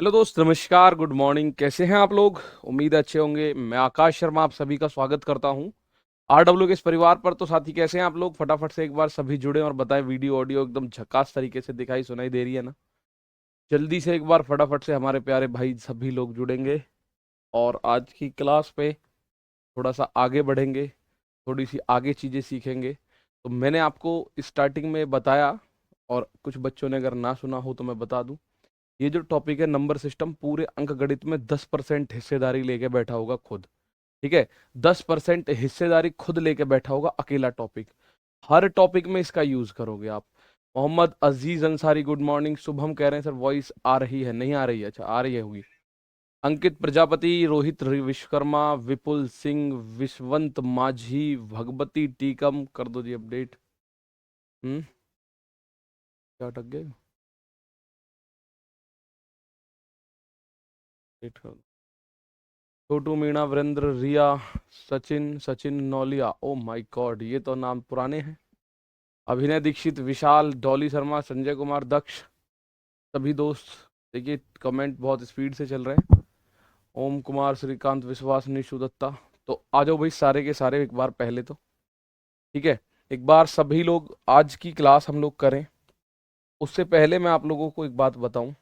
Hello दोस्त, नमस्कार, good morning. कैसे हैं आप लोग? उम्मीद है अच्छे होंगे। मैं आकाश शर्मा आप सभी का स्वागत करता हूं आरडब्ल्यू के इस परिवार पर। तो साथी, कैसे हैं आप लोग? फटाफट से एक बार सभी जुड़े और बताएं। वीडियो ऑडियो एकदम झकास तरीके से दिखाई सुनाई दे रही है ना? जल्दी से एक बार फटाफट से हमारे प्यारे भाई सभी लोग जुड़ेंगे और आज की क्लास पे थोड़ा सा आगे बढ़ेंगे, थोड़ी सी आगे चीज़ें सीखेंगे। तो मैंने आपको स्टार्टिंग में बताया, और कुछ बच्चों ने अगर ना सुना हो तो मैं बता दूं। ये जो टॉपिक है नंबर सिस्टम, पूरे अंक गणित में 10% हिस्सेदारी लेके बैठा होगा खुद। ठीक है, 10% हिस्सेदारी खुद लेके बैठा होगा, अकेला टॉपिक। हर टॉपिक में इसका यूज करोगे आप। मोहम्मद अजीज अंसारी, गुड मॉर्निंग। शुभम कह रहे हैं सर वॉइस आ रही है, नहीं आ रही है? अच्छा, आ रही है, होगी। अंकित प्रजापति, रोहित विश्वकर्मा, विपुल सिंह, विश्वंत माझी, भगवती टीकम, कर दो जी अपडेट। क्या अटक गए? वेट कर दो। Chhotu, Meena, Virendra, Riya, Sachin, Sachin Nauliya, oh my god, ये तो नाम पुराने हैं। अभिनय दीक्षित, विशाल, डॉली शर्मा, संजय कुमार, दक्ष, सभी दोस्त। देखिए, कमेंट बहुत स्पीड से चल रहे हैं। ओम कुमार, श्रीकांत, विश्वास, निशु दत्ता। तो आ जाओ भाई, सारे के सारे एक बार पहले तो। ठीक है, एक बार सभी लोग आज की क्लास हम लोग करें। उससे पहले मैं आप लोगों को एक बात बताऊं।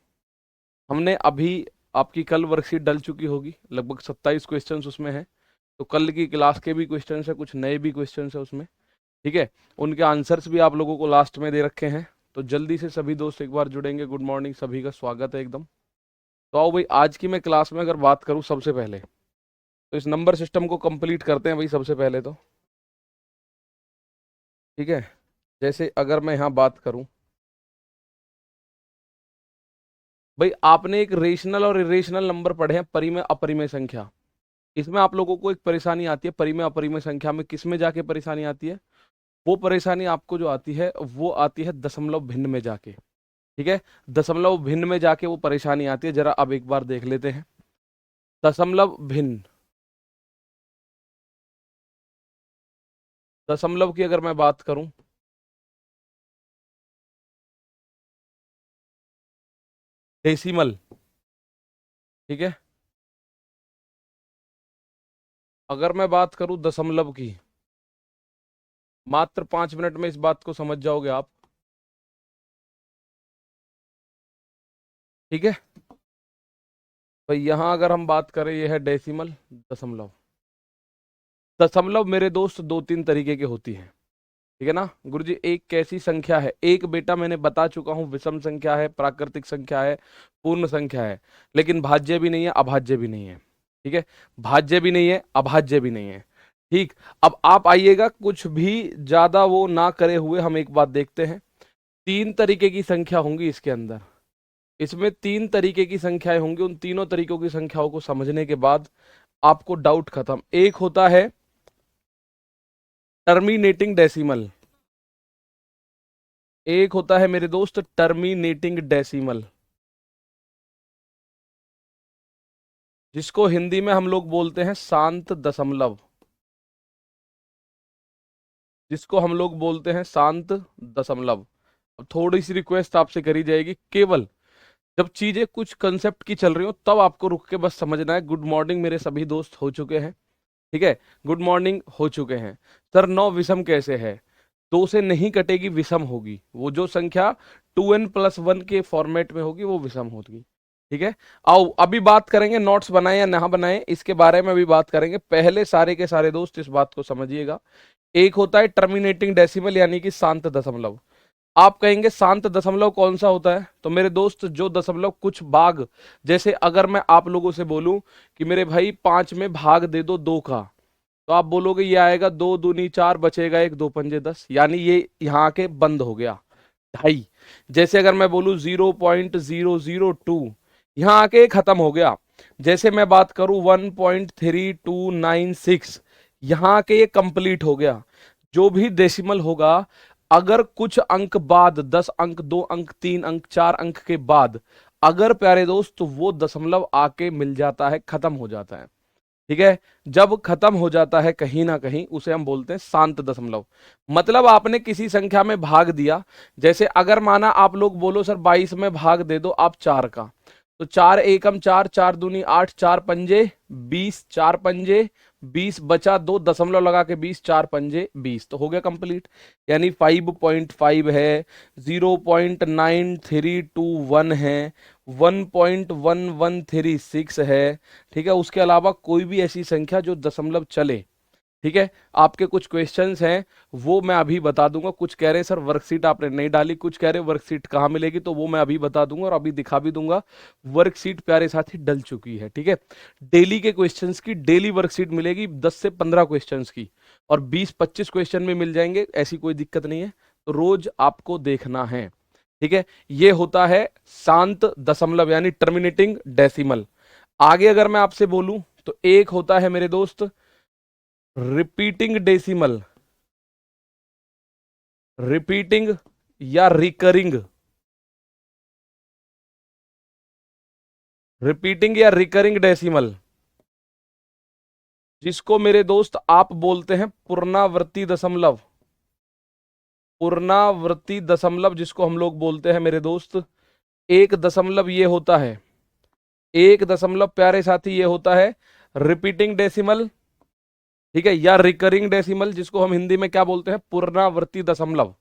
हमने अभी, आपकी कल वर्कशीट डल चुकी होगी, लगभग 27 क्वेश्चंस उसमें है। तो कल की क्लास के भी क्वेश्चंस है, कुछ नए भी क्वेश्चंस है उसमें। ठीक है, उनके आंसर्स भी आप लोगों को लास्ट में दे रखे हैं। तो जल्दी से सभी दोस्त एक बार जुड़ेंगे। गुड मॉर्निंग, सभी का स्वागत है एकदम। तो आओ भाई, आज की मैं क्लास में अगर बात करूं सबसे पहले, तो इस नंबर सिस्टम को कंप्लीट करते हैं भाई सबसे पहले तो। ठीक है, जैसे अगर मैं यहाँ बात करूं, भाई आपने एक रेशनल और इरेशनल नंबर पढ़े हैं, परिमेय अपरिमेय संख्या। इसमें आप लोगों को एक परेशानी आती है, परिमेय अपरिमेय संख्या में किस में जाके परेशानी आती है? वो परेशानी आपको जो आती है वो आती है दशमलव भिन्न में जाके। ठीक है, दशमलव भिन्न में जाके वो परेशानी आती है। जरा अब एक बार देख लेते हैं। दशमलव भिन्न, दशमलव की अगर मैं बात करूं, डेसिमल। ठीक है, अगर मैं बात करूं दशमलव की, मात्र 5 मिनट में इस बात को समझ जाओगे आप। ठीक है भाई, यहां अगर हम बात करें, ये है डेसिमल, दशमलव। दशमलव मेरे दोस्त दो तीन तरीके की होती है। ठीक है ना गुरुजी? एक कैसी संख्या है, एक बेटा मैंने बता चुका हूं, विषम संख्या है, प्राकृतिक संख्या है, पूर्ण संख्या है। लेकिन भाज्य भी नहीं है, अभाज्य भी नहीं है। ठीक है, भाज्य भी नहीं है, अभाज्य भी नहीं है। ठीक, अब आप आइएगा, कुछ भी ज्यादा वो ना करे हुए हम एक बात देखते हैं। तीन तरीके की संख्या होंगी इसके अंदर। इसमें तीन तरीके की संख्याएं होंगी। उन तीनों तरीकों की संख्याओं को समझने के बाद आपको डाउट खत्म। एक होता है टर्मिनेटिंग डेसिमल, एक होता है मेरे दोस्त टर्मिनेटिंग डेसिमल, जिसको हिंदी में हम लोग बोलते हैं शांत दशमलव, जिसको हम लोग बोलते हैं शांत दशमलव। अब थोड़ी सी रिक्वेस्ट आपसे करी जाएगी, केवल जब चीजें कुछ कंसेप्ट की चल रही हो तब आपको रुक के बस समझना है। गुड मॉर्निंग मेरे सभी दोस्त हो चुके हैं। ठीक है, गुड मॉर्निंग हो चुके हैं। सर नौ विषम कैसे है? दो से नहीं कटेगी, विषम होगी। वो जो संख्या 2n+1 के फॉर्मेट में होगी वो विषम होगी। ठीक है, आओ अभी बात करेंगे, नोट्स बनाए या ना बनाए इसके बारे में भी बात करेंगे। पहले सारे के सारे दोस्त इस बात को समझिएगा। एक होता है टर्मिनेटिंग डेसिमल, यानी कि शांत दशमलव। आप कहेंगे शांत दशमलव कौन सा होता है? तो मेरे दोस्त, जो दशमलव कुछ भाग, जैसे अगर मैं आप लोगों से बोलूं कि मेरे भाई 5 में भाग दे दो 2 का, तो आप बोलोगे ये आएगा 2 दूनी 4, बचेगा 1, 2 पंजे 10, यानी ये यहाँ आके बंद हो गया, ढाई। जैसे अगर मैं बोलूं 0.002, यहाँ आके खत्म हो गया। जैसे मैं बात करूं 1.3296, यहाँ आके ये कंप्लीट हो गया। जो भी डेसिमल होगा, अगर कुछ अंक बाद, 10 अंक, 2 अंक, 3 अंक, 4 अंक के बाद अगर प्यारे दोस्त, तो वो दशमलव आके मिल जाता है, खत्म हो जाता है। ठीक है, जब खत्म हो जाता है कहीं ना कहीं, उसे हम बोलते हैं शांत दशमलव। मतलब आपने किसी संख्या में भाग दिया, जैसे अगर माना आप लोग बोलो सर 22 में भाग दे दो आप 4 का, तो 4 एकम 4, 4 दूनी 8, 4 पंजे 20, 4 पंजे 20, बचा 2 दशमलव लगा के 20, 4 पंजे 20, तो हो गया कंप्लीट। यानी 5.5 है, 0.9321 है, 1.1136 है। ठीक है, उसके अलावा कोई भी ऐसी संख्या जो दशमलव चले। ठीक है, आपके कुछ क्वेश्चंस हैं वो मैं अभी बता दूंगा। कुछ कह रहे हैं सर वर्कशीट आपने नहीं डाली, कुछ कह रहे हैं वर्कशीट कहाँ मिलेगी, तो वो मैं अभी बता दूंगा और अभी दिखा भी दूंगा। वर्कशीट प्यारे साथी डल चुकी है। ठीक है, डेली के क्वेश्चंस की डेली वर्कशीट मिलेगी, 10 से 15 क्वेश्चंस की, और 20-25 क्वेश्चन में मिल जाएंगे, ऐसी कोई दिक्कत नहीं है। तो रोज आपको देखना है। ठीक है, ये होता है शांत दशमलव यानी टर्मिनेटिंग डेसिमल। आगे अगर मैं आपसे बोलूं तो एक होता है मेरे दोस्त रिपीटिंग डेसिमल, रिपीटिंग या रिकरिंग, रिपीटिंग या रिकरिंग डेसिमल, जिसको मेरे दोस्त आप बोलते हैं पुनरावर्ती दशमलव, पुनरावर्ती दशमलव जिसको हम लोग बोलते हैं मेरे दोस्त। एक दशमलव ये होता है, एक दशमलव प्यारे साथी ये होता है रिपीटिंग डेसिमल। ठीक है, या रिकरिंग डेसिमल जिसको हम हिंदी में क्या बोलते हैं, पुनरावर्ती दशमलव।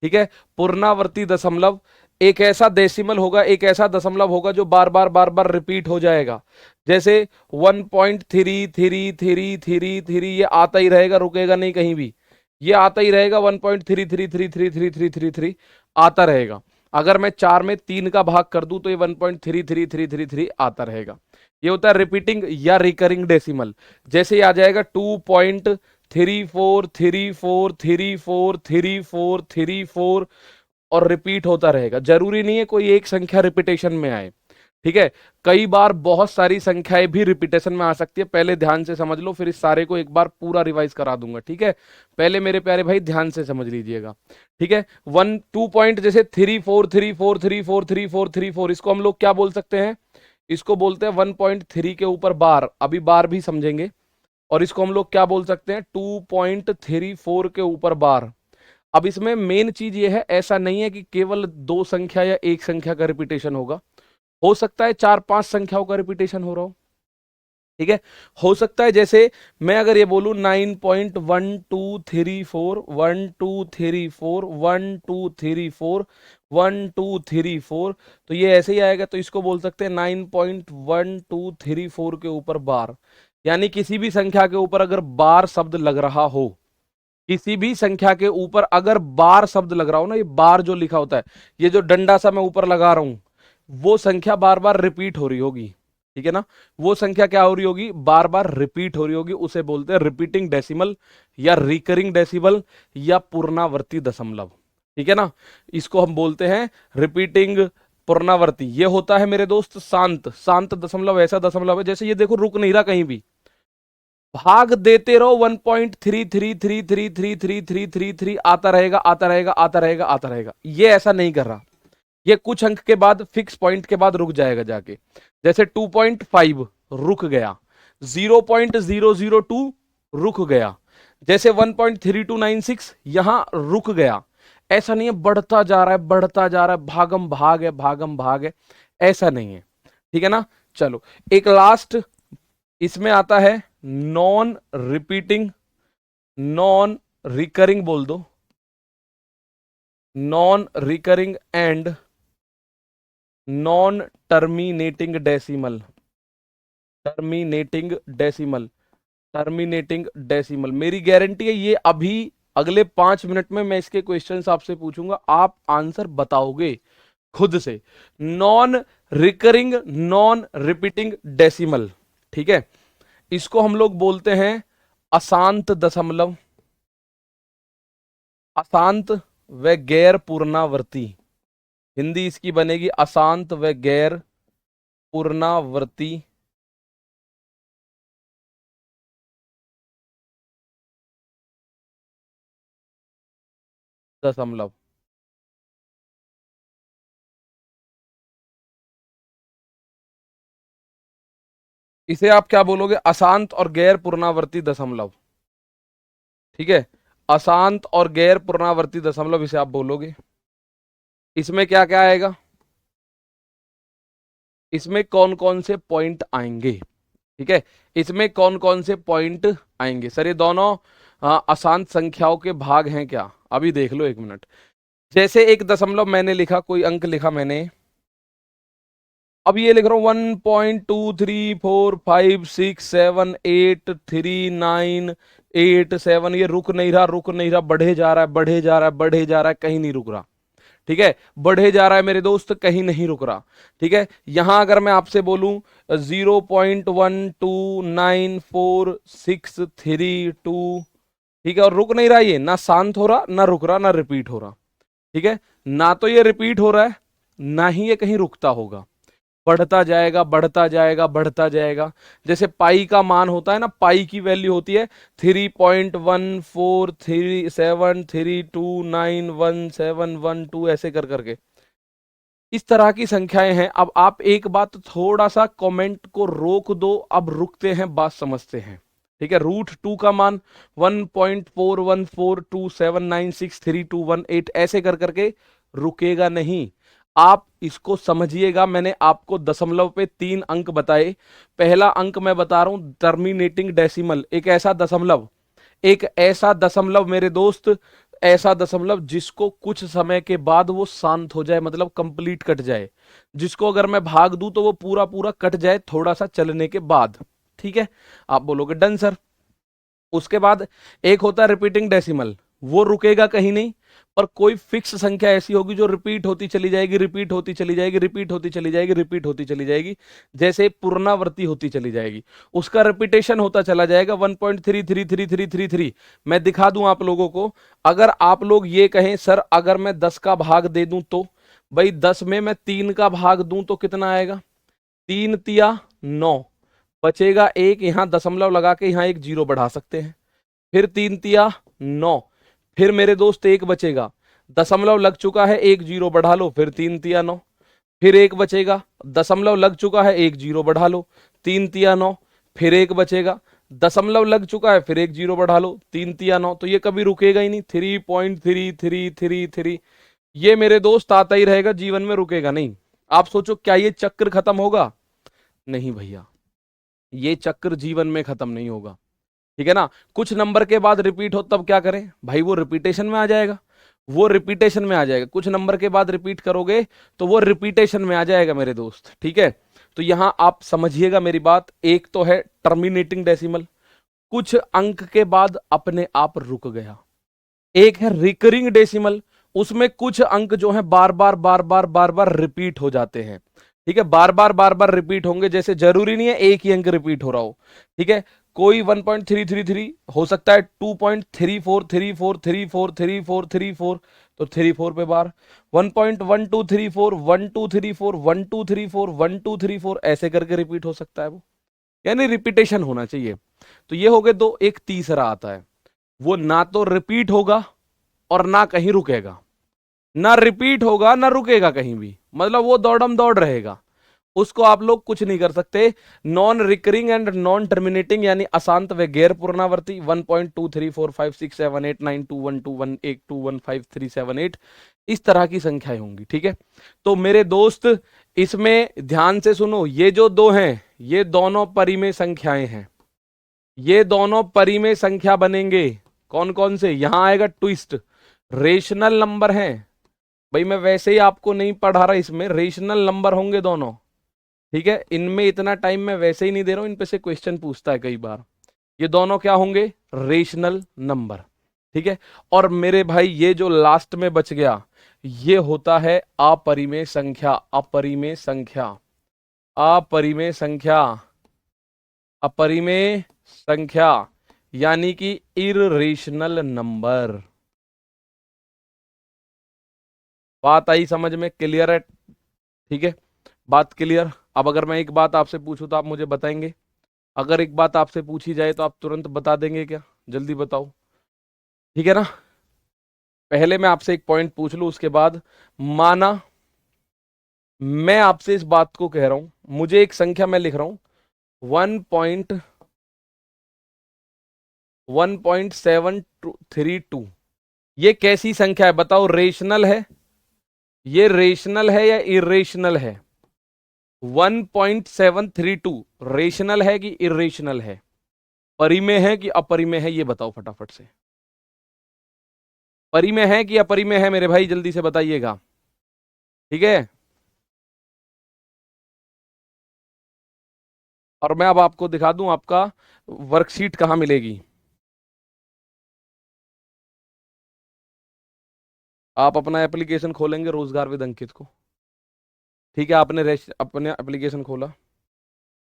ठीक है, पुनरावर्ती दशमलव एक ऐसा डेसिमल होगा, एक ऐसा दशमलव होगा जो बार बार रिपीट हो जाएगा। जैसे 1.333333 ये आता ही रहेगा, रुकेगा नहीं कहीं भी, ये आता ही रहेगा, 1.33333333 आता रहेगा। अगर मैं 4 में 3 का भाग कर दूं तो ये 1.33333 आता रहेगा। ये होता है रिपीटिंग या रिकरिंग डेसिमल। जैसे ये आ जाएगा 2.34343434 और रिपीट होता रहेगा। जरूरी नहीं है कोई एक संख्या रिपीटेशन में आए। ठीक है, कई बार बहुत सारी संख्याएं भी रिपीटेशन में आ सकती है। पहले ध्यान से समझ लो, फिर इस सारे को एक बार पूरा रिवाइज करा दूंगा। ठीक है, पहले मेरे प्यारे भाई ध्यान से समझ लीजिएगा। ठीक है, 1 2 जैसे 3434343434, इसको हम लोग क्या बोल सकते हैं, इसको बोलते हैं 1.3 के ऊपर बार, अभी बार भी समझेंगे। और इसको हम लोग क्या बोल सकते हैं, 2.34 के ऊपर बार। अब इसमें मेन चीज ये है, ऐसा नहीं है कि केवल दो संख्या या एक संख्या का रिपीटेशन होगा, हो सकता है 4-5 संख्याओं का रिपीटेशन हो रहा हो। ठीक है, हो सकता है जैसे मैं अगर ये बोलूं 9.1234 1234 1234 1234, तो ये ऐसे ही आएगा, तो इसको बोल सकते हैं 9.1234 के ऊपर बार। यानी किसी भी संख्या के ऊपर अगर बार शब्द लग रहा हो, किसी भी संख्या के ऊपर अगर बार शब्द लग रहा हो ना, ये बार जो लिखा होता है, ये जो डंडा सा मैं ऊपर लगा रहा हूं, वो संख्या बार बार रिपीट हो रही होगी। ठीक है ना, वो संख्या क्या हो रही होगी, बार बार रिपीट हो रही होगी, उसे बोलते हैं रिपीटिंग डेसिमल या रिकरिंग डेसिमल या पूर्णावर्ती दशमलव। ठीक है ना, इसको हम बोलते हैं रिपीटिंग पूर्णावर्ती। ये होता है मेरे दोस्त शांत, शांत दशमलव ऐसा दशमलव है, जैसे ये देखो रुक नहीं रहा कहीं भी, भाग देते रहो, 1.33333333 आता रहेगा आता रहेगा आता रहेगा आता रहेगा, ये ऐसा नहीं कर रहा। ये कुछ अंक के बाद फिक्स पॉइंट के बाद रुक जाएगा जाके। जैसे 2.5 रुक गया, 0.002 रुक गया, जैसे 1.3296 यहां रुक गया। ऐसा नहीं है बढ़ता जा रहा है बढ़ता जा रहा है, भागम भाग है भागम भाग है, ऐसा नहीं है। ठीक है ना, चलो एक लास्ट इसमें आता है नॉन रिपीटिंग, नॉन रिकरिंग बोल दो, non recurring and non terminating decimal, terminating decimal, terminating decimal. मेरी गारंटी है ये अभी अगले 5 मिनट में मैं इसके क्वेश्चंस आपसे पूछूंगा, आप आंसर बताओगे खुद से। Non recurring non repeating decimal, ठीक है, इसको हम लोग बोलते हैं अशांत दशमलव, अशांत व गैर पूर्णावर्ती। हिंदी इसकी बनेगी अशांत व गैर पूर्णावर्ती दशमलव। इसे आप क्या बोलोगे, अशांत और गैर पूर्णावर्ती दशमलव। ठीक है, अशांत और गैर पूर्णावर्ती दशमलव इसे आप बोलोगे। इसमें क्या क्या आएगा, इसमें कौन कौन से पॉइंट आएंगे, ठीक है, इसमें कौन कौन से पॉइंट आएंगे। सर ये दोनों अशांत संख्याओं के भाग हैं क्या, अभी देख लो 1 मिनट। जैसे एक दशमलव मैंने लिखा, कोई अंक लिखा मैंने, अब ये लिख रहा हूं 1.23456783987, ये रुक नहीं रहा, रुक नहीं रहा, बढ़े जा रहा है, बढ़े जा रहा है, बढ़े जा रहा है, कहीं नहीं रुक रहा, ठीक है, बढ़े जा रहा है मेरे दोस्त, कहीं नहीं रुक रहा, ठीक है। यहां अगर मैं आपसे बोलूं 0.1294632, ठीक है, और रुक नहीं रहा, ये ना शांत हो रहा, ना रुक रहा, ना रिपीट हो रहा, ठीक है, ना तो ये रिपीट हो रहा है, ना ही ये कहीं रुकता होगा, बढ़ता जाएगा, बढ़ता जाएगा, बढ़ता जाएगा। जैसे पाई का मान होता है ना, पाई की वैल्यू होती है 3.14373291712, ऐसे कर करके इस तरह की संख्याएं हैं। अब आप एक बात थोड़ा सा कमेंट को रोक दो, अब रुकते हैं, बात समझते हैं, ठीक है। √2 का मान 1.4142796321 ऐसे कर करके रुकेगा नहीं। आप इसको समझिएगा, मैंने आपको दशमलव पे 3 अंक बताए। पहला अंक मैं बता रहा हूं टर्मिनेटिंग डेसिमल, एक ऐसा दशमलव मेरे दोस्त, ऐसा दशमलव जिसको कुछ समय के बाद वो शांत हो जाए, मतलब कंप्लीट कट जाए, जिसको अगर मैं भाग दूं तो वो पूरा पूरा कट जाए थोड़ा सा चलने के बाद, ठीक है। आप बोलोगे डन सर। उसके बाद एक होता है रिपीटिंग डेसिमल, वो रुकेगा कहीं नहीं, पर कोई फिक्स संख्या ऐसी होगी जो रिपीट होती चली जाएगी, रिपीट होती चली जाएगी, रिपीट होती चली जाएगी, रिपीट होती चली जाएगी, जैसे पुनरावृत्ति होती चली जाएगी, उसका रिपीटेशन होता चला जाएगा 1.33333। मैं दिखा दूं आप लोगों को, अगर आप लोग ये कहें सर अगर मैं 10 का भाग दे दूं तो, भाई 10 में मैं 3 का भाग दूं तो कितना आएगा, 3 तिया 9, बचेगा एक, यहां दशमलव लगा के यहां एक जीरो बढ़ा सकते हैं, फिर 3 तिया 9, फिर मेरे दोस्त एक बचेगा, दशमलव लग चुका है, एक जीरो बढ़ा लो, फिर 3 तिया 9, फिर एक बचेगा, दशमलव लग चुका है, एक जीरो बढ़ा लो, 3 तिया 9, फिर एक बचेगा, दशमलव लग चुका है, फिर एक जीरो बढ़ा लो, 3 तिया 9, तो ये कभी रुकेगा ही नहीं, 3.3333, ये मेरे दोस्त आता ही रहेगा, जीवन में रुकेगा नहीं। आप सोचो क्या ये चक्र खत्म होगा, नहीं भैया, ये चक्र जीवन में खत्म नहीं होगा, ठीक है ना। कुछ नंबर के बाद रिपीट हो तब क्या करें भाई, वो रिपीटेशन में आ जाएगा, वो रिपीटेशन में आ जाएगा, कुछ नंबर के बाद रिपीट करोगे तो वो रिपीटेशन में आ जाएगा मेरे दोस्त, ठीक है। तो यहां आप समझिएगा मेरी बात, एक तो है टर्मिनेटिंग डेसिमल, कुछ अंक के बाद अपने आप रुक गया, एक है रिकरिंग डेसिमल, उसमें कुछ अंक जो है बार बार बार बार बार बार रिपीट हो जाते हैं, ठीक है, बार बार रिपीट होंगे, जैसे जरूरी नहीं है एक ही अंक रिपीट हो रहा हो, ठीक है, कोई 1.333 हो सकता है 2.3434343434, तो 34 पे बार 1.1234 1234 1234 1234 ऐसे करके रिपीट हो सकता है वो, यानी रिपीटेशन होना चाहिए। तो ये हो गए दो। एक तीसरा आता है, वो ना तो रिपीट होगा और ना कहीं रुकेगा, ना रिपीट होगा ना रुकेगा कहीं भी, मतलब वो दौड़म दौड़ रहेगा, उसको आप लोग कुछ नहीं कर सकते। Non recurring and non terminating यानी अशांत व गैर पुनरावर्ती 1.2345678921221821537 इस तरह की संख्याएं होंगी, ठीक है। तो मेरे दोस्त इसमें ध्यान से सुनो, ये जो दो हैं ये दोनों परिमेय संख्याएं हैं, ये दोनों परिमेय संख्या बनेंगे। कौन कौन से, यहां आएगा ट्विस्ट, रेशनल नंबर हैं भाई, मैं वैसे ही आपको नहीं पढ़ा रहा, इसमें रेशनल नंबर होंगे दोनों, ठीक है। इनमें इतना टाइम मैं वैसे ही नहीं दे रहा हूं, इन पे से क्वेश्चन पूछता है कई बार। ये दोनों क्या होंगे, रेशनल नंबर, ठीक है। और मेरे भाई ये जो लास्ट में बच गया ये होता है अपरिमेय संख्या, अपरिमेय संख्या, अपरिमेय संख्या, अपरिमेय संख्या यानी कि इररेशनल नंबर। बात आई समझ में, क्लियर है, ठीक है, बात क्लियर। अब अगर मैं एक बात आपसे पूछूं तो आप मुझे बताएंगे, अगर एक बात आपसे पूछी जाए तो आप तुरंत बता देंगे क्या, जल्दी बताओ, ठीक है ना। पहले मैं आपसे एक पॉइंट पूछ लूं, उसके बाद माना मैं आपसे इस बात को कह रहा हूं, मुझे एक संख्या मैं लिख रहा हूं 1.732, ये कैसी संख्या है बताओ, रेशनल है, ये रेशनल है या इरेशनल है, 1.732 रेशनल है कि इरेशनल है, परिमेय है कि अपरिमेय है, ये बताओ फटाफट से। परिमेय है कि अपरिमेय है मेरे भाई, जल्दी से बताइएगा। ठीक है, और मैं अब आपको दिखा दूं आपका वर्कशीट कहां मिलेगी। आप अपना एप्लीकेशन खोलेंगे रोजगार विद अंकित को। ठीक है, आपने अपने एप्लीकेशन खोला,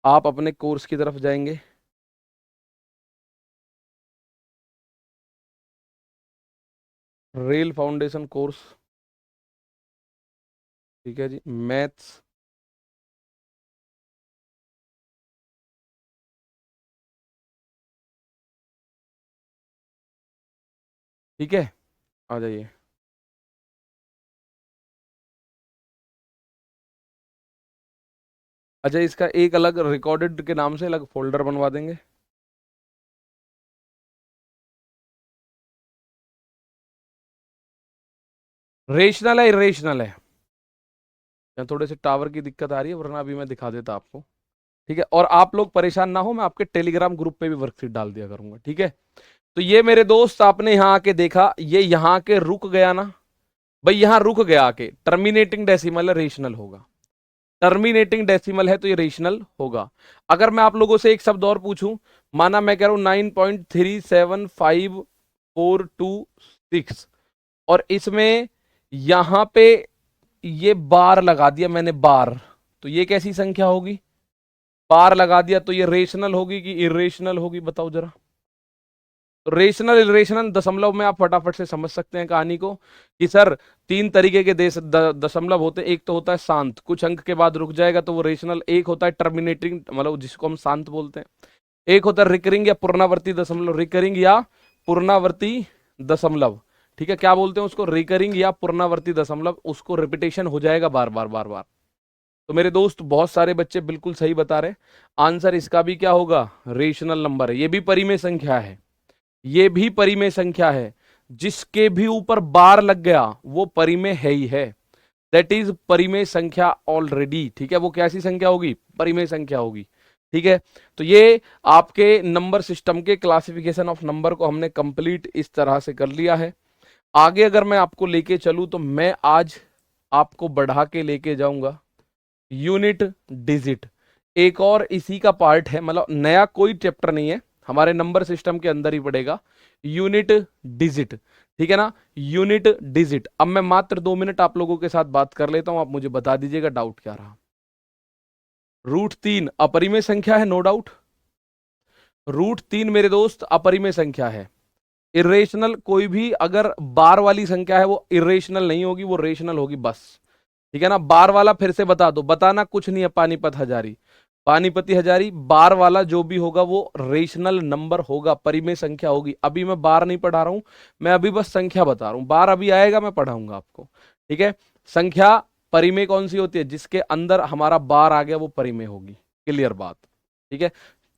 आप अपने कोर्स की तरफ जाएंगे। रेल फाउंडेशन कोर्स, ठीक है जी, मैथ्स, ठीक है, आ जाइए। अच्छा, इसका एक अलग रिकॉर्डेड के नाम से अलग फोल्डर बनवा देंगे। रेशनल है इरेशनल है? या थोड़े से टावर की दिक्कत आ रही है, वरना अभी मैं दिखा देता आपको। ठीक है, और आप लोग परेशान ना हो, मैं आपके टेलीग्राम ग्रुप पे भी वर्कशीट डाल दिया करूंगा। ठीक है, तो ये मेरे दोस्त आपने यहां आके देखा, ये यहां के रुक गया ना भाई, यहां रुक गया आके, टर्मिनेटिंग डेसिमल है, रेशनल होगा। टर्मिनेटिंग डेसिमल है तो ये रेशनल होगा। अगर मैं आप लोगों से एक शब्द और पूछूं, माना मैं कह रहा हूं 9.37542 और इसमें यहां पे ये बार लगा दिया मैंने, बार, तो ये कैसी संख्या होगी? बार लगा दिया तो ये रेशनल होगी कि इरेशनल होगी, बताओ जरा। तो रेशनल इरेशनल दशमलव में आप फटाफट से समझ सकते हैं कहानी को, कि सर तीन तरीके के दशमलव होते हैं। एक तो होता है शांत, कुछ अंक के बाद रुक जाएगा तो वो रेशनल। एक होता है टर्मिनेटिंग, मतलब जिसको हम शांत बोलते हैं। एक होता है रिकरिंग या पुनरावर्ती दशमलव, रिकरिंग या पुनरावर्ती दशमलव। ठीक है, क्या बोलते हैं उसको? रिकरिंग या पुनरावर्ती दशमलव, उसको रिपीटेशन हो जाएगा बार बार बार बार। तो मेरे दोस्त बहुत सारे बच्चे बिल्कुल सही बता रहे, आंसर इसका भी क्या होगा? रेशनल नंबर है। ये भी परिमेय संख्या है, ये भी परिमेय संख्या है। जिसके भी ऊपर बार लग गया वो परिमेय है ही है, दैट इज परिमेय संख्या ऑलरेडी। ठीक है, वो कैसी संख्या होगी? परिमेय संख्या होगी। ठीक है, तो ये आपके नंबर सिस्टम के क्लासिफिकेशन ऑफ नंबर को हमने कंप्लीट इस तरह से कर लिया है। आगे अगर मैं आपको लेके चलूं तो मैं आज आपको बढ़ा के लेके जाऊंगा यूनिट डिजिट। एक और इसी का पार्ट है, मतलब नया कोई चैप्टर नहीं है, हमारे नंबर सिस्टम के अंदर ही पड़ेगा, यूनिट डिजिट। ठीक है ना, यूनिट डिजिट। अब मैं मात्र 2 मिनट आप लोगों के साथ बात कर लेता हूं, आप मुझे बता दीजिएगा डाउट क्या रहा। √3 अपरिमेय संख्या है, नो डाउट। √3 मेरे दोस्त अपरिमेय संख्या है। इरेशनल कोई भी अगर बार वाली संख्या है वो इरेशनल नहीं होगी, वो रेशनल होगी बस। ठीक है ना, बार वाला फिर से बता दो, बताना कुछ नहीं है, पानीपत हजारी, पानीपति हजारी, बार वाला जो भी होगा वो रेशनल नंबर होगा, परिमेय संख्या होगी। अभी मैं बार नहीं पढ़ा रहा हूं, मैं अभी बस संख्या बता रहा हूं, बार अभी आएगा मैं पढ़ाऊंगा आपको। ठीक है, संख्या परिमेय कौन सी होती है? जिसके अंदर हमारा बार आ गया वो परिमेय होगी, क्लियर बात। ठीक है,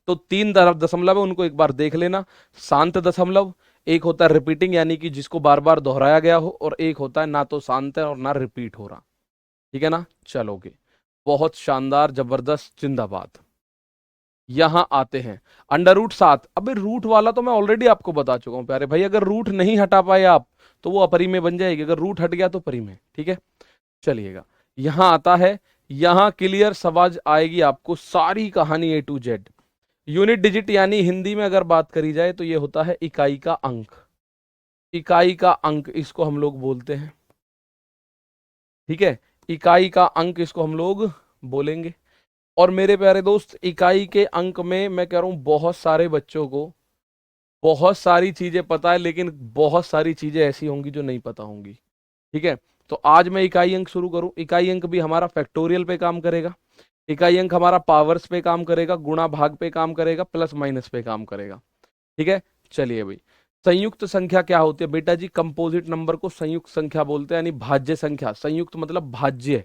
तो 3 दशमलव है, उनको एक बार देख लेना। शांत दशमलव, एक होता है रिपीटिंग यानी कि जिसको बार बार दोहराया गया हो, और एक होता है ना तो शांत है और ना रिपीट हो रहा। ठीक है ना, चलोगे, बहुत शानदार, जबरदस्त, जिंदाबाद। यहां आते हैं √7। अबे रूट वाला तो मैं ऑलरेडी आपको बता चुका हूं प्यारे भाई, अगर रूट नहीं हटा पाए आप तो वो अपरिमेय बन जाएगी, अगर रूट हट गया तो परिमेय। ठीक है, चलिएगा, यहां आता है, यहां क्लियर समझ आएगी आपको सारी कहानी A to Z। Unit digit यानी हिंदी में अगर बात करी जाए तो ये होता है इकाई का अंक, इकाई का अंक इसको हम लोग बोलते हैं। ठीक है, इकाई का अंक इसको हम लोग बोलेंगे। और मेरे प्यारे दोस्त, इकाई के अंक में मैं कह रहा हूं बहुत सारे बच्चों को बहुत सारी चीजें पता है, लेकिन बहुत सारी चीजें ऐसी होंगी जो नहीं पता होंगी। ठीक है, तो आज मैं इकाई अंक शुरू करूं। इकाई अंक भी हमारा फैक्टोरियल पे काम करेगा, इकाई अंक हमारा पावर्स पे काम करेगा, गुणा भाग पे काम करेगा, प्लस माइनस पे काम करेगा। ठीक है, चलिए भाई, संयुक्त संख्या क्या होती है बेटा जी? कंपोजिट नंबर को संयुक्त संख्या बोलते हैं, यानी भाज्य संख्या। संयुक्त मतलब भाज्य,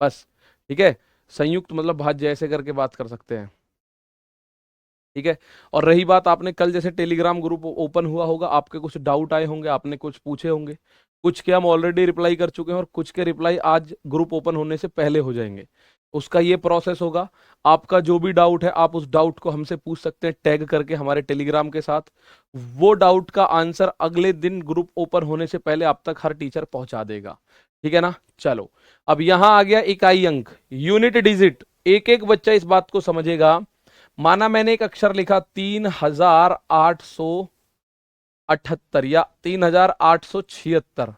बस। ठीक है, संयुक्त मतलब भाज्य, ऐसे करके बात कर सकते हैं। ठीक है, और रही बात, आपने कल जैसे टेलीग्राम ग्रुप ओपन हुआ होगा, आपके कुछ डाउट आए होंगे, आपने कुछ पूछे होंगे, कुछ के हम ऑलरेडी रिप्लाई कर चुके हैं और कुछ के रिप्लाई आज ग्रुप ओपन होने से पहले हो जाएंगे। उसका ये प्रोसेस होगा। आपका जो भी डाउट है आप उस डाउट को हमसे पूछ सकते हैं टैग करके हमारे टेलीग्राम के साथ। वो डाउट का आंसर अगले दिन ग्रुप ओपन होने से पहले आप तक हर टीचर पहुंचा देगा। ठीक है ना। चलो, अब यहां आ गया इकाई अंक, यूनिट डिजिट। एक एक बच्चा इस बात को समझेगा। माना मैंने एक अक्षर लिखा 3878 या 3876,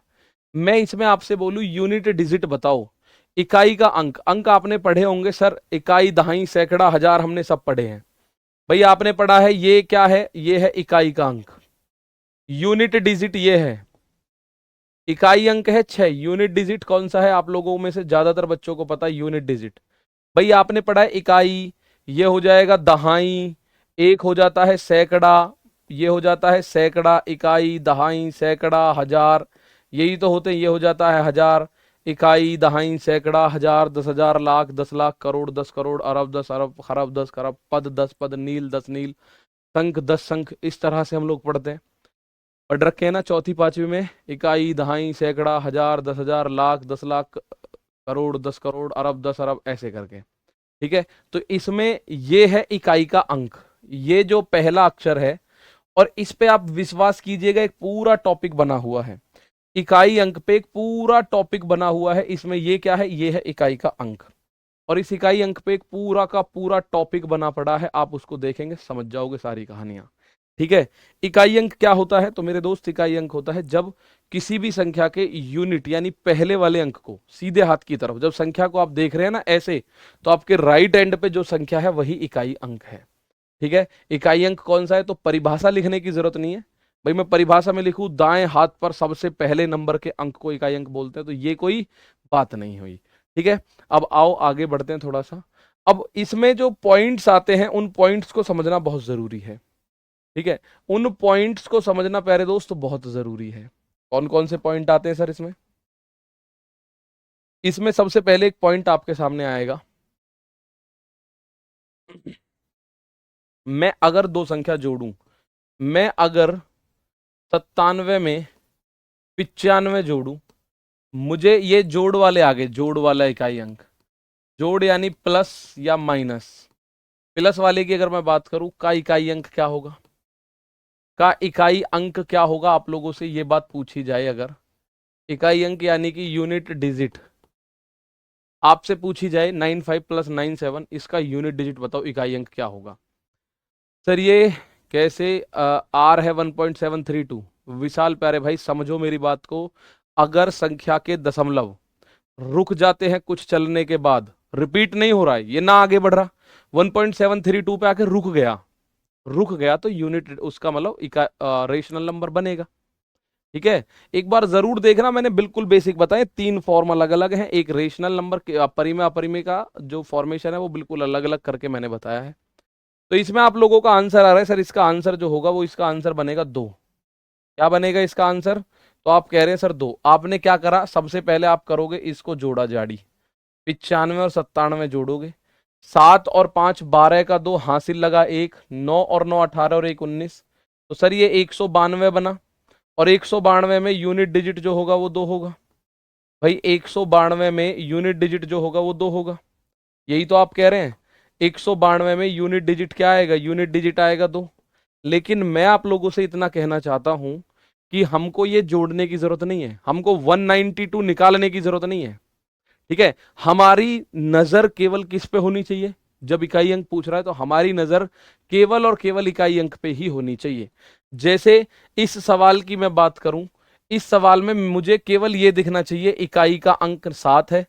मैं इसमें आपसे बोलूं यूनिट डिजिट बताओ, इकाई का अंक। अंक आपने पढ़े होंगे सर, इकाई, दहाई, सैकड़ा, हजार, हमने सब पढ़े हैं। भाई आपने पढ़ा है ये क्या है, ये है इकाई का अंक। यूनिट डिजिट ये है, इकाई अंक है 6। यूनिट डिजिट कौन सा है, आप लोगों में से ज्यादातर बच्चों को पता है यूनिट डिजिट। भाई आपने पढ़ा है इकाई, ये हो जाएगा दहाई, एक हो जाता है सैकड़ा, ये हो जाता है सैकड़ा, इकाई, दहाई, सैकड़ा, हजार, यही तो होते हैं। ये हो जाता है हजार, इकाई, दहाई, सैकड़ा, हजार, 10,000, लाख, 10 लाख, करोड़, 10 करोड़, अरब, 10 अरब, खरब, 10 खरब, पद, 10 पद, नील, 10 नील, संख, 10 संख। इस तरह से हम लोग पढ़ते हैं। पढ़ रखे हैं ना चौथी पांचवी में, इकाई, दहाई, सैकड़ा, हजार, 10,000, लाख, 10 लाख, करोड़, 10 करोड़, अरब, 10 अरब, ऐसे करके। ठीक है, तो इसमें ये है इकाई का अंक, ये जो पहला अक्षर है। और इस पे आप विश्वास कीजिएगा, एक पूरा टॉपिक बना हुआ है इकाई अंक पे, एक पूरा टॉपिक बना हुआ है इसमें। ये क्या है, ये है इकाई का अंक। और इस इकाई अंक पे एक पूरा का पूरा टॉपिक बना पड़ा है, आप उसको देखेंगे समझ जाओगे सारी कहानियां। ठीक है, इकाई अंक क्या होता है तो मेरे दोस्त, इकाई अंक होता है जब किसी भी संख्या के यूनिट यानी पहले वाले अंक को सीधे हाथ की तरफ, जब संख्या को आप देख रहे हैं ना ऐसे, तो आपके राइट एंड पे जो संख्या है वही इकाई अंक है। ठीक है, इकाई अंक कौन सा है तो परिभाषा लिखने की जरूरत नहीं है। भाई मैं परिभाषा में लिखूं दाएं हाथ पर सबसे पहले नंबर के अंक को इकाई अंक बोलते हैं, तो ये कोई बात नहीं हुई। ठीक है, अब आओ आगे बढ़ते हैं थोड़ा सा। अब इसमें जो पॉइंट्स आते हैं उन पॉइंट्स को समझना बहुत जरूरी है। ठीक है, उन पॉइंट्स को समझना प्यारे दोस्त बहुत जरूरी है। कौन कौन से पॉइंट आते हैं सर इसमें? इसमें सबसे पहले एक पॉइंट आपके सामने आएगा, मैं अगर दो संख्या जोड़ूं, मैं अगर 97 में 95 जोड़ू, मुझे ये जोड़ वाले आगे, जोड़ वाला इकाई अंक, जोड़ यानी प्लस या माइनस, प्लस वाले की अगर मैं बात करूं का इकाई अंक क्या होगा, का इकाई अंक क्या होगा, आप लोगों से ये बात पूछी जाए अगर, इकाई अंक यानी कि यूनिट डिजिट आपसे पूछी जाए 95 + 97, इसका यूनिट डिजिट बताओ इकाई अंक क्या होगा। सर ये कैसे, आर है 1.732। विशाल प्यारे भाई समझो मेरी बात को, अगर संख्या के दशमलव रुक जाते हैं कुछ चलने के बाद, रिपीट नहीं हो रहा है, ये ना आगे बढ़ रहा, 1.732 पे आके रुक गया, रुक गया, तो यूनिट उसका मतलब रेशनल नंबर बनेगा। ठीक है, एक बार जरूर देखना, मैंने बिल्कुल बेसिक बताए, 3 फॉर्म अलग अलग हैं, एक रेशनल नंबर के परिमेय अपरिमेय का जो फॉर्मेशन है वो बिल्कुल अलग अलग करके मैंने बताया है। तो इसमें आप लोगों का आंसर आ रहा है सर, इसका आंसर जो होगा वो इसका आंसर बनेगा 2। क्या बनेगा इसका आंसर, तो आप कह रहे हैं सर 2। आपने क्या करा, सबसे पहले आप करोगे इसको जोड़ा जाड़ी, 95 और 97 जोड़ोगे, 7 और 5 12 का 2 हासिल लगा 1, 9 और 9 18 और 1 19, तो सर ये 192 बना। और 192 में यूनिट डिजिट जो होगा वो 2 होगा। भाई 192 में यूनिट डिजिट जो होगा वो 2 होगा, यही तो आप कह रहे हैं। 192 में यूनिट डिजिट क्या आएगा, यूनिट डिजिट आएगा 2। लेकिन मैं आप लोगों से इतना कहना चाहता हूं कि हमको ये जोड़ने की जरूरत नहीं है, हमको 192 निकालने की जरूरत नहीं है। ठीक है, हमारी नजर केवल किस पे होनी चाहिए, जब इकाई अंक पूछ रहा है तो हमारी नजर केवल और केवल इकाई अंक पे ही होनी चाहिए। जैसे इस सवाल की मैं बात करूं, इस सवाल में मुझे केवल ये दिखना चाहिए इकाई का अंक 7 है,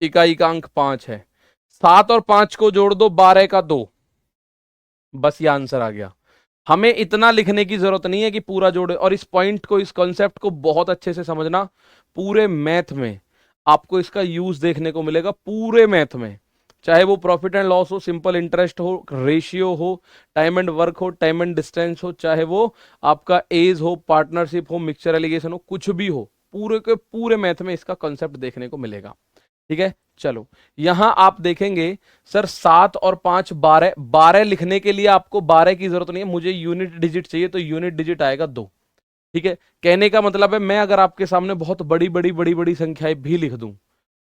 इकाई का अंक 5 है, 7 और 5 को जोड़ दो 12 का 2, बस ये आंसर आ गया। हमें इतना लिखने की जरूरत नहीं है कि पूरा जोड़े। और इस पॉइंट को, इस कॉन्सेप्ट को बहुत अच्छे से समझना, पूरे मैथ में आपको इसका यूज देखने को मिलेगा, पूरे मैथ में, चाहे वो प्रॉफिट एंड लॉस हो, सिंपल इंटरेस्ट हो, रेशियो हो, टाइम एंड वर्क हो, टाइम एंड डिस्टेंस हो, चाहे वो आपका एज हो, पार्टनरशिप हो, मिक्सचर एलिगेशन हो, कुछ भी हो, पूरे के पूरे मैथ में इसका कॉन्सेप्ट देखने को मिलेगा। ठीक है, चलो यहां आप देखेंगे सर 7 और 5 12, 12 लिखने के लिए आपको 12 की जरूरत नहीं है, मुझे यूनिट डिजिट चाहिए, तो यूनिट डिजिट आएगा 2। ठीक है, कहने का मतलब है मैं अगर आपके सामने बहुत बड़ी बड़ी बड़ी बड़ी संख्याएं भी लिख दूं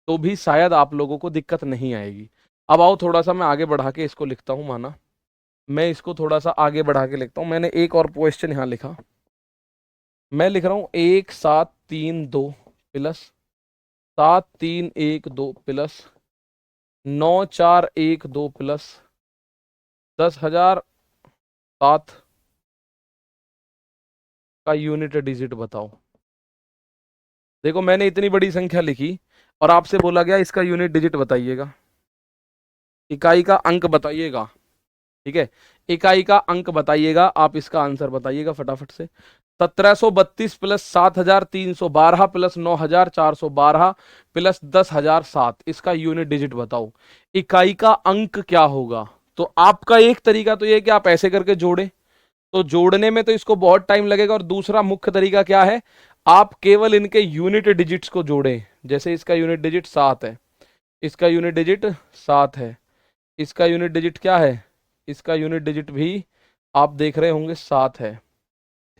तो भी शायद आप लोगों को दिक्कत नहीं आएगी। अब आओ थोड़ा सा मैं आगे बढ़ा के इसको लिखता हूं, माना मैं इसको थोड़ा सा आगे बढ़ा के लिखता हूं। मैंने एक और क्वेश्चन यहां लिखा, मैं लिख रहा हूं 1732 प्लस 7312 प्लस 9412 प्लस 10,007 का यूनिट डिजिट बताओ। देखो मैंने इतनी बड़ी संख्या लिखी और आपसे बोला गया इसका यूनिट डिजिट बताइएगा, इकाई का अंक बताइएगा। ठीक है, इकाई का अंक बताइएगा, आप इसका आंसर बताइएगा फटाफट से। 1732 प्लस 7312 प्लस 9412 प्लस 10,007, इसका यूनिट डिजिट बताओ। इकाई का अंक क्या होगा? तो आपका एक तरीका तो ये कि आप ऐसे करके जोड़े, तो जोड़ने में तो इसको बहुत टाइम लगेगा। और दूसरा मुख्य तरीका क्या है, आप केवल इनके यूनिट डिजिट्स को जोड़ें। जैसे इसका यूनिट डिजिट 7 है, इसका यूनिट डिजिट 7 है, इसका यूनिट डिजिट क्या है, इसका यूनिट डिजिट भी आप देख रहे होंगे 7 है।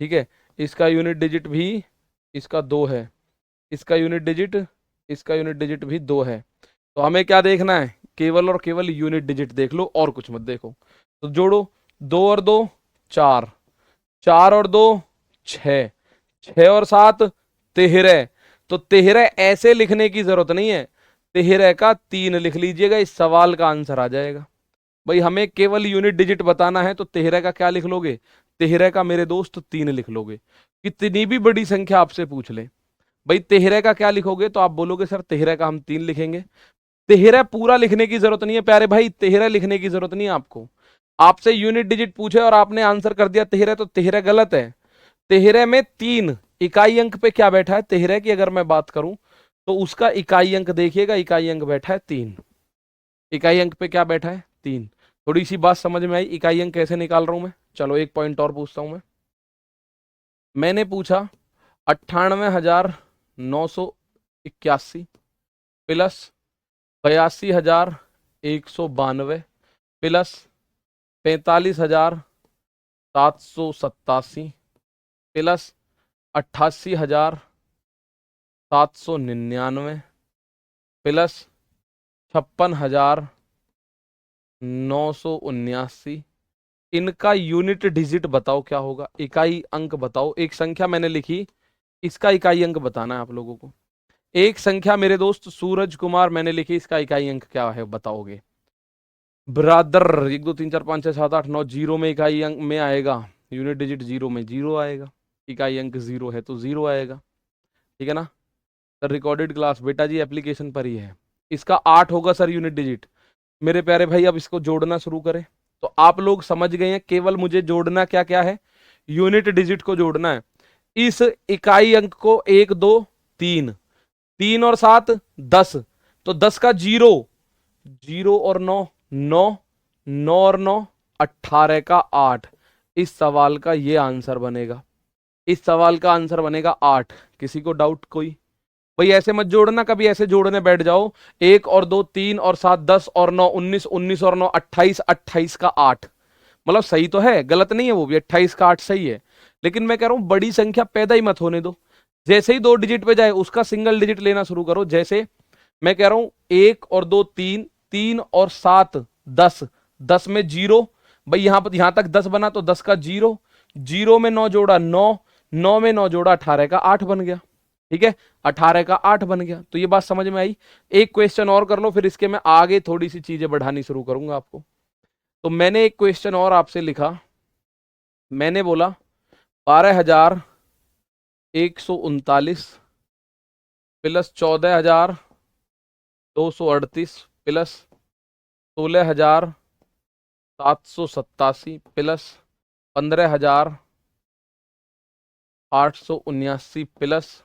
ठीक है, इसका यूनिट डिजिट भी इसका 2 है, इसका यूनिट डिजिट, इसका यूनिट डिजिट भी 2 है। तो हमें क्या देखना है, केवल और केवल यूनिट डिजिट देख लो और कुछ मत देखो। तो जोड़ो, 2 और 2 4, 4 और 2 6, 6 और 7 13। तो 13 ऐसे लिखने की जरूरत नहीं है, 13 का 3 लिख लीजिएगा, इस सवाल का आंसर आ जाएगा। भाई हमें केवल यूनिट डिजिट बताना है, तो 13 का क्या लिख लोगे, 13 का मेरे दोस्त 3 लिख लोगे। कितनी भी बड़ी संख्या आपसे पूछ ले, भाई 13 का क्या लिखोगे, तो आप बोलोगे सर 13 का हम 3 लिखेंगे। 13 पूरा लिखने की जरूरत नहीं है प्यारे भाई, 13 लिखने की जरूरत नहीं है आपको। आपसे यूनिट डिजिट पूछे और आपने आंसर कर दिया 13, तो 13 गलत है। 13 में 3 इकाई अंक पे क्या बैठा है, 13 की अगर मैं बात करूं तो उसका इकाई अंक देखिएगा, इकाई अंक बैठा है 3। इकाई अंक पे क्या बैठा है, 3। थोड़ी सी बात समझ में आई, इकाई अंक कैसे निकाल रहा हूं मैं। चलो एक पॉइंट और पूछता हूं मैं। मैंने पूछा 98,981 प्लस 82,192 प्लस 45,787 प्लस 88,799 प्लस 56,979, इनका यूनिट डिजिट बताओ क्या होगा, इकाई अंक बताओ। एक संख्या मैंने लिखी, इसका इकाई अंक बताना है आप लोगों को। एक संख्या मेरे दोस्त सूरज कुमार मैंने लिखी, इसका इकाई अंक क्या है बताओगे। ब्रादर 1 2 3 4 5 6 7 8 9 जीरो में इकाई अंक में आएगा, यूनिट डिजिट जीरो में जीरो आएगा, इकाई अंक जीरो है तो जीरो आएगा। ठीक है ना सर, रिकॉर्डेड क्लास बेटा जी एप्लीकेशन पर ही है। इसका 8 होगा सर यूनिट डिजिट। मेरे प्यारे भाई अब इसको जोड़ना शुरू करें। तो आप लोग समझ गए हैं, केवल मुझे जोड़ना क्या क्या है, यूनिट डिजिट को जोड़ना है। इस इकाई अंक को 1 2 3, 3 और 7 10, तो 10 का 0, 0 और 9 9, 9 और 9 18 का 8। इस सवाल का ये आंसर बनेगा, इस सवाल का आंसर बनेगा 8। किसी को डाउट कोई? भाई ऐसे मत जोड़ना, कभी ऐसे जोड़ने बैठ जाओ 1 और 2 3 और 7 10 और 9 19, 19 और 9 28, 28 का 8। मतलब सही तो है, गलत नहीं है वो भी, 28 का 8 सही है। लेकिन मैं कह रहा हूं बड़ी संख्या पैदा ही मत होने दो, जैसे ही 2 डिजिट पे जाए उसका सिंगल डिजिट लेना शुरू करो। जैसे मैं कह रहा हूं 1 और 2 3, 3 और 7 10, 10 में 0, भाई यहां तक 10 बना तो 10 का 0, 0 में 9 जोड़ा 9, 9 में 9 जोड़ा 18 का 8 बन गया। ठीक है, 18 का 8 बन गया। तो ये बात समझ में आई। एक क्वेश्चन और कर लो, फिर इसके मैं आगे थोड़ी सी चीजें बढ़ानी शुरू करूंगा आपको। तो मैंने एक क्वेश्चन और आपसे लिखा, मैंने बोला 12,139 प्लस 14,238 प्लस 16,787 प्लस 15,879 प्लस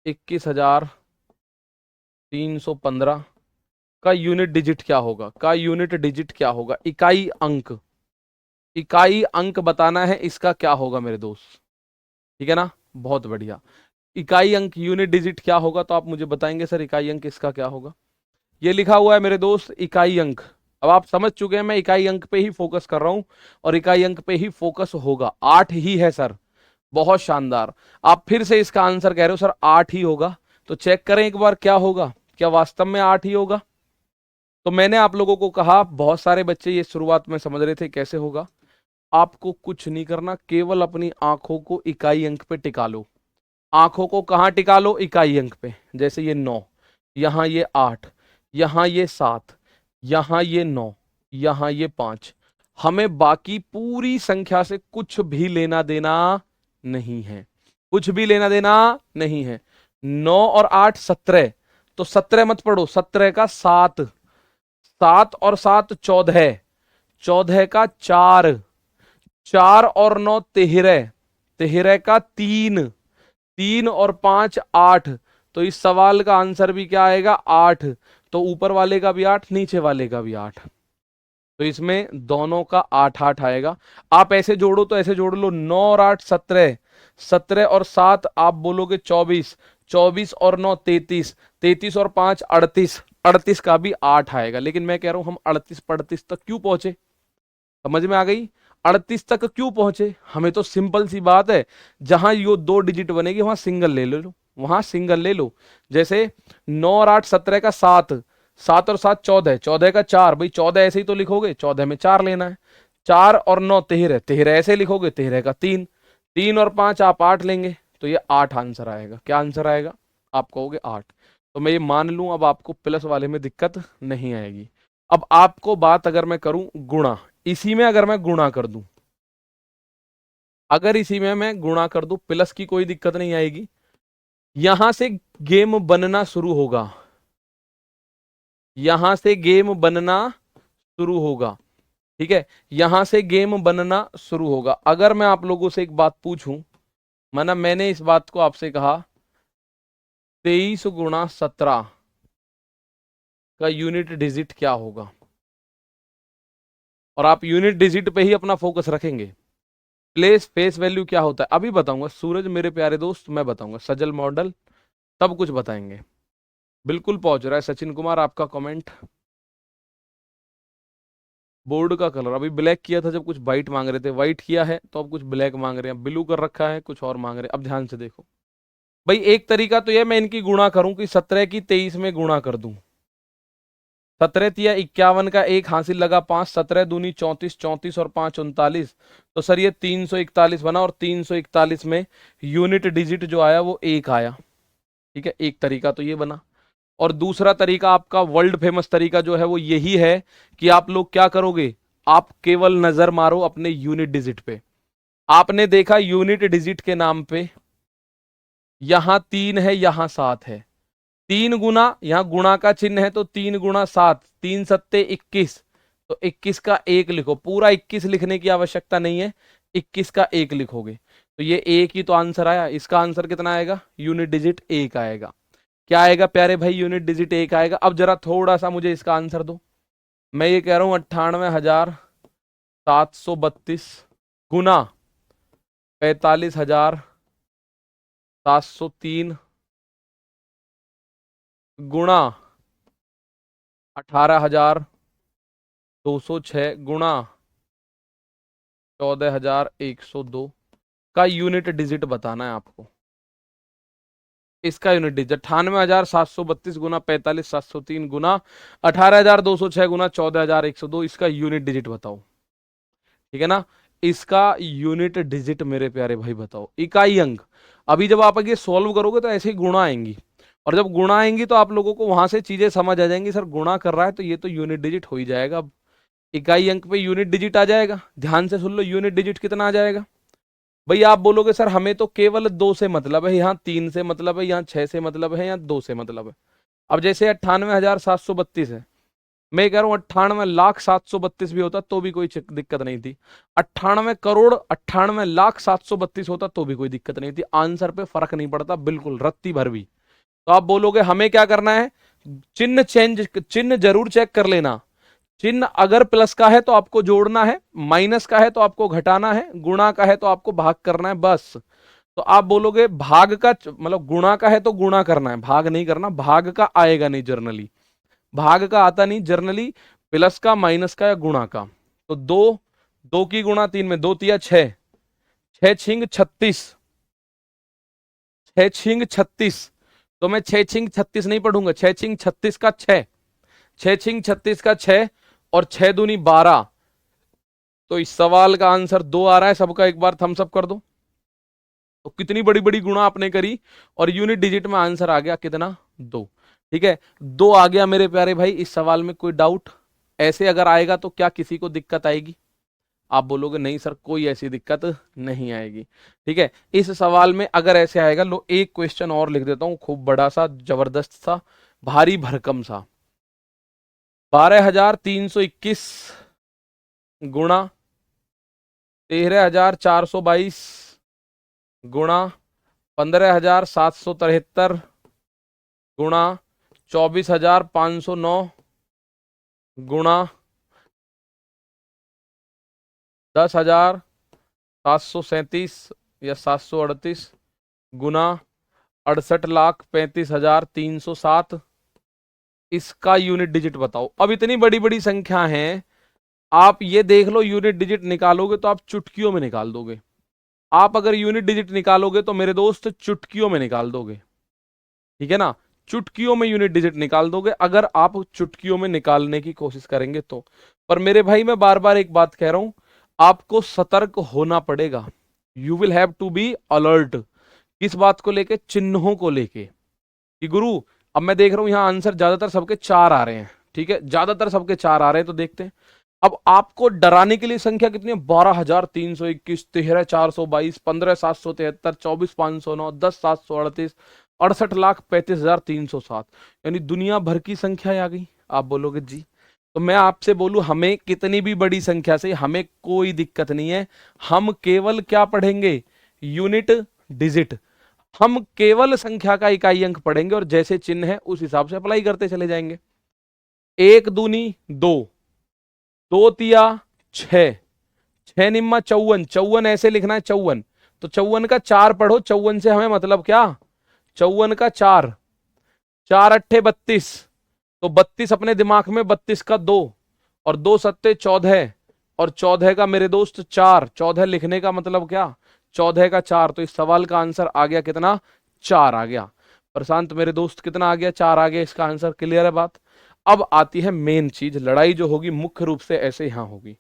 21,315 का यूनिट डिजिट क्या होगा, का यूनिट डिजिट क्या होगा, इकाई अंक, इकाई अंक बताना है इसका क्या होगा मेरे दोस्त। ठीक है ना, बहुत बढ़िया। इकाई अंक यूनिट डिजिट क्या होगा, तो आप मुझे बताएंगे सर इकाई अंक इसका क्या होगा। ये लिखा हुआ है मेरे दोस्त इकाई अंक। अब आप समझ चुके हैं मैं इकाई अंक पे ही फोकस कर रहा हूं और इकाई अंक पे ही फोकस होगा। 8 ही है सर, बहुत शानदार। आप फिर से इसका आंसर कह रहे हो सर 8 ही होगा, तो चेक करें एक बार क्या होगा, क्या वास्तव में 8 ही होगा? तो मैंने आप लोगों को कहा, बहुत सारे बच्चे ये शुरुआत में समझ रहे थे कैसे होगा। आपको कुछ नहीं करना, केवल अपनी आंखों को इकाई अंक पे टिका लो। आंखों को कहाँ टिका लो? इकाई अंक पे। जैसे ये 9, यहां ये 8, यहां ये 7, यहां ये 9, यहां ये 5। हमें बाकी पूरी संख्या से कुछ भी लेना देना नहीं है, कुछ भी लेना देना नहीं है। 9 और 8 17, तो 17 मत पढ़ो, 17 का 7, 7 और 7 14, 14 का 4, 4 और 9 13, 13 का 3, 3 और 5 8। तो इस सवाल का आंसर भी क्या आएगा? 8। तो ऊपर वाले का भी 8, नीचे वाले का भी 8। तो इसमें दोनों का 8 8 आएगा। आप ऐसे जोड़ो तो ऐसे जोड़ लो, 9 और 8 17, 17 और 7 आप बोलोगे 24, 24 और 9 33, 33 और 5 38, 38 का भी 8 आएगा। लेकिन मैं कह रहा हूं हम 38 35 तक क्यों पहुंचे? समझ में आ गई? 38 तक क्यों पहुंचे? हमें तो सिंपल सी बात है, जहां यो 2 डिजिट बनेगी वहां सिंगल ले लो, वहां सिंगल ले लो। जैसे 9 और 8 17 का 7, 7 और 7 14, 14 का 4, भाई 14 ऐसे ही तो लिखोगे, 14 में 4 लेना है। 4 और 9 13, 13 ऐसे लिखोगे, 13 का 3, 3 और 5 आप 8 लेंगे, तो ये 8 आंसर आएगा। क्या आंसर आएगा? आप कहोगे 8। तो मैं ये मान लूं अब आपको प्लस वाले में दिक्कत नहीं आएगी। अब आपको बात अगर मैं करूं गुणा, इसी में अगर मैं गुणा कर दूं, अगर इसी में मैं गुणा कर दूं, प्लस की कोई दिक्कत नहीं आएगी। यहां से गेम बनना शुरू होगा, यहां से गेम बनना शुरू होगा। ठीक है, यहां से गेम बनना शुरू होगा। अगर मैं आप लोगों से एक बात पूछूं, माना मैंने इस बात को आपसे कहा 23 गुणा 17 का यूनिट डिजिट क्या होगा, और आप यूनिट डिजिट पे ही अपना फोकस रखेंगे। प्लेस फेस वैल्यू क्या होता है अभी बताऊंगा। सूरज मेरे प्यारे दोस्त मैं बताऊंगा, सजल मॉडल सब कुछ बताएंगे। बिल्कुल पहुंच रहा है सचिन कुमार आपका कमेंट। बोर्ड का कलर अभी ब्लैक किया था, जब कुछ वाइट मांग रहे थे, वाइट किया है तो अब कुछ ब्लैक मांग रहे हैं, ब्लू कर रखा है कुछ और मांग रहे हैं। अब ध्यान से देखो भाई, एक तरीका तो यह मैं इनकी गुणा करूं कि 17 की 23 में गुणा कर दूं। 17 तिया 51 का एक हासिल लगा 5, 17 दूनी 34, 34 और 5 39। तो सर ये 341 बना, और 341 में यूनिट डिजिट जो आया वो 1 आया। ठीक है, एक तरीका तो ये बना। और दूसरा तरीका आपका वर्ल्ड फेमस तरीका जो है वो यही है कि आप लोग क्या करोगे, आप केवल नजर मारो अपने यूनिट डिजिट पे। आपने देखा यूनिट डिजिट के नाम पे यहां 3 है, यहां 7 है। 3 गुना, यहां गुणा का चिन्ह है तो 3 गुणा 7, 3 सत्ते 21। तो 21 का 1 लिखो, पूरा 21 लिखने की आवश्यकता नहीं है, 21 का 1 लिखोगे। तो ये 1 ही तो आंसर आया। इसका आंसर कितना आएगा? यूनिट डिजिट 1 आएगा। क्या आएगा प्यारे भाई? यूनिट डिजिट 1 आएगा। अब जरा थोड़ा सा मुझे इसका आंसर दो। मैं ये कह रहा हूं 98,732 गुना 45,703 गुणा 18,206 गुणा 14,102 का यूनिट डिजिट बताना है आपको। इसका यूनिट डिजिट 98,732 गुना 45,703 गुना 18,206 गुना 14,102, इसका यूनिट डिजिट बताओ। ठीक है ना, इसका यूनिट डिजिट मेरे प्यारे भाई बताओ, इकाई अंक। अभी जब आप ये सॉल्व करोगे तो ऐसे ही गुणा आएंगी, और जब गुणा आएंगी तो आप लोगों को वहां से चीजें समझ आ जाएंगी, सर गुणा कर रहा है तो ये तो यूनिट डिजिट हो ही जाएगा। अब इकाई अंक पे यूनिट डिजिट आ जाएगा। ध्यान से सुन लो, यूनिट डिजिट कितना आ जाएगा भाई? आप बोलोगे सर हमें तो केवल 2 से मतलब है, यहाँ 3 से मतलब है, यहाँ 6 से मतलब है, यहाँ 2 से मतलब है। अब जैसे 98,732 है, मैं कह रहा हूं 98,00,732 भी होता तो भी कोई दिक्कत नहीं थी। 98,98,00,732 होता तो भी कोई दिक्कत नहीं थी। आंसर पे फर्क नहीं पड़ता बिल्कुल रत्ती भर भी। तो आप बोलोगे हमें क्या करना है, चिन्ह चेंज, चिन्ह जरूर चेक कर लेना। चिन्ह अगर प्लस का है तो आपको जोड़ना है, माइनस का है तो आपको घटाना है, गुणा का है तो आपको भाग करना है, बस। तो आप बोलोगे भाग का मतलब गुणा का है तो गुणा करना है, भाग नहीं करना। भाग का आएगा नहीं जर्नली, भाग का आता नहीं जर्नली, प्लस का, माइनस का या गुणा का। तो 2, 2 की गुणा 3 में 2 तिया 6, 6 छिंग 36, 6 छिंग 36। तो मैं 6 6 36 नहीं पढ़ूंगा, 6 6 36 का 6, 6 6 36 का 6 और 6 दूनी 12। तो इस सवाल का आंसर 2 आ रहा है, सबका एक बार थम्स अप कर दो। तो कितनी बड़ी बड़ी गुणा आपने करी और यूनिट डिजिट में आंसर आ गया कितना, 2। ठीक है, 2 आ गया मेरे प्यारे भाई। इस सवाल में कोई डाउट? ऐसे अगर आएगा तो क्या किसी को दिक्कत आएगी? आप बोलोगे नहीं सर कोई ऐसी दिक्कत नहीं आएगी। ठीक है, इस सवाल में अगर ऐसे आएगा, लो एक क्वेश्चन और लिख देता हूं, खूब बड़ा सा, जबरदस्त सा, भारी भरकम सा। 12,321 गुणा 13,422 गुणा 15,773 गुणा 24,509 गुणा 10,737 या 738 गुना 68,35,307। इसका यूनिट डिजिट बताओ। अब इतनी बड़ी बड़ी संख्या है, आप ये देख लो, यूनिट डिजिट निकालोगे तो आप चुटकियों में निकाल दोगे। आप अगर यूनिट डिजिट निकालोगे तो मेरे दोस्त चुटकियों में निकाल दोगे। ठीक है ना, चुटकियों में यूनिट डिजिट निकाल दोगे अगर आप चुटकियों में निकालने की कोशिश करेंगे तो। पर मेरे भाई मैं बार बार एक बात कह रहा हूं, आपको सतर्क होना पड़ेगा। You will have to be alert. किस बात को लेके? चिन्हों को लेके कि गुरु अब मैं देख रहा हूं यहां आंसर ज्यादातर सबके 4 आ रहे हैं। ठीक है, ज्यादातर सबके 4 आ रहे हैं, तो देखते हैं। अब आपको डराने के लिए संख्या कितनी है? 12,321, 13,422, 15,773, 24,509, 10,738, 68,35,307। यानी दुनिया भर की संख्या आ गई। आप बोलोगे जी, तो मैं आपसे बोलूं, हमें कितनी भी बड़ी संख्या से हमें कोई दिक्कत नहीं है। हम केवल क्या पढ़ेंगे? Unit digit. हम केवल संख्या का इकाई अंक पढ़ेंगे और जैसे चिन्ह है उस हिसाब से अप्लाई करते चले जाएंगे। 1 दूनी 2, 2 तिया 6, 6 निम्मा 54, 54 ऐसे लिखना है 54। तो 54 का 4 पढ़ो, 54 से हमें मतलब क्या? 54 का 4, 4 अट्ठे 32, तो 32 अपने दिमाग में, 32 का 2 और 2 सत्ते 14, और 14 का मेरे दोस्त 4, 14 लिखने का मतलब क्या? 14 का 4। तो इस सवाल का आंसर आ गया कितना? 4 आ गया। प्रशांत मेरे दोस्त कितना आ गया? 4 आ गया। इसका आंसर क्लियर है बात। अब आती है मेन चीज, लड़ाई जो होगी मुख्य रूप से ऐसे यहां होगी।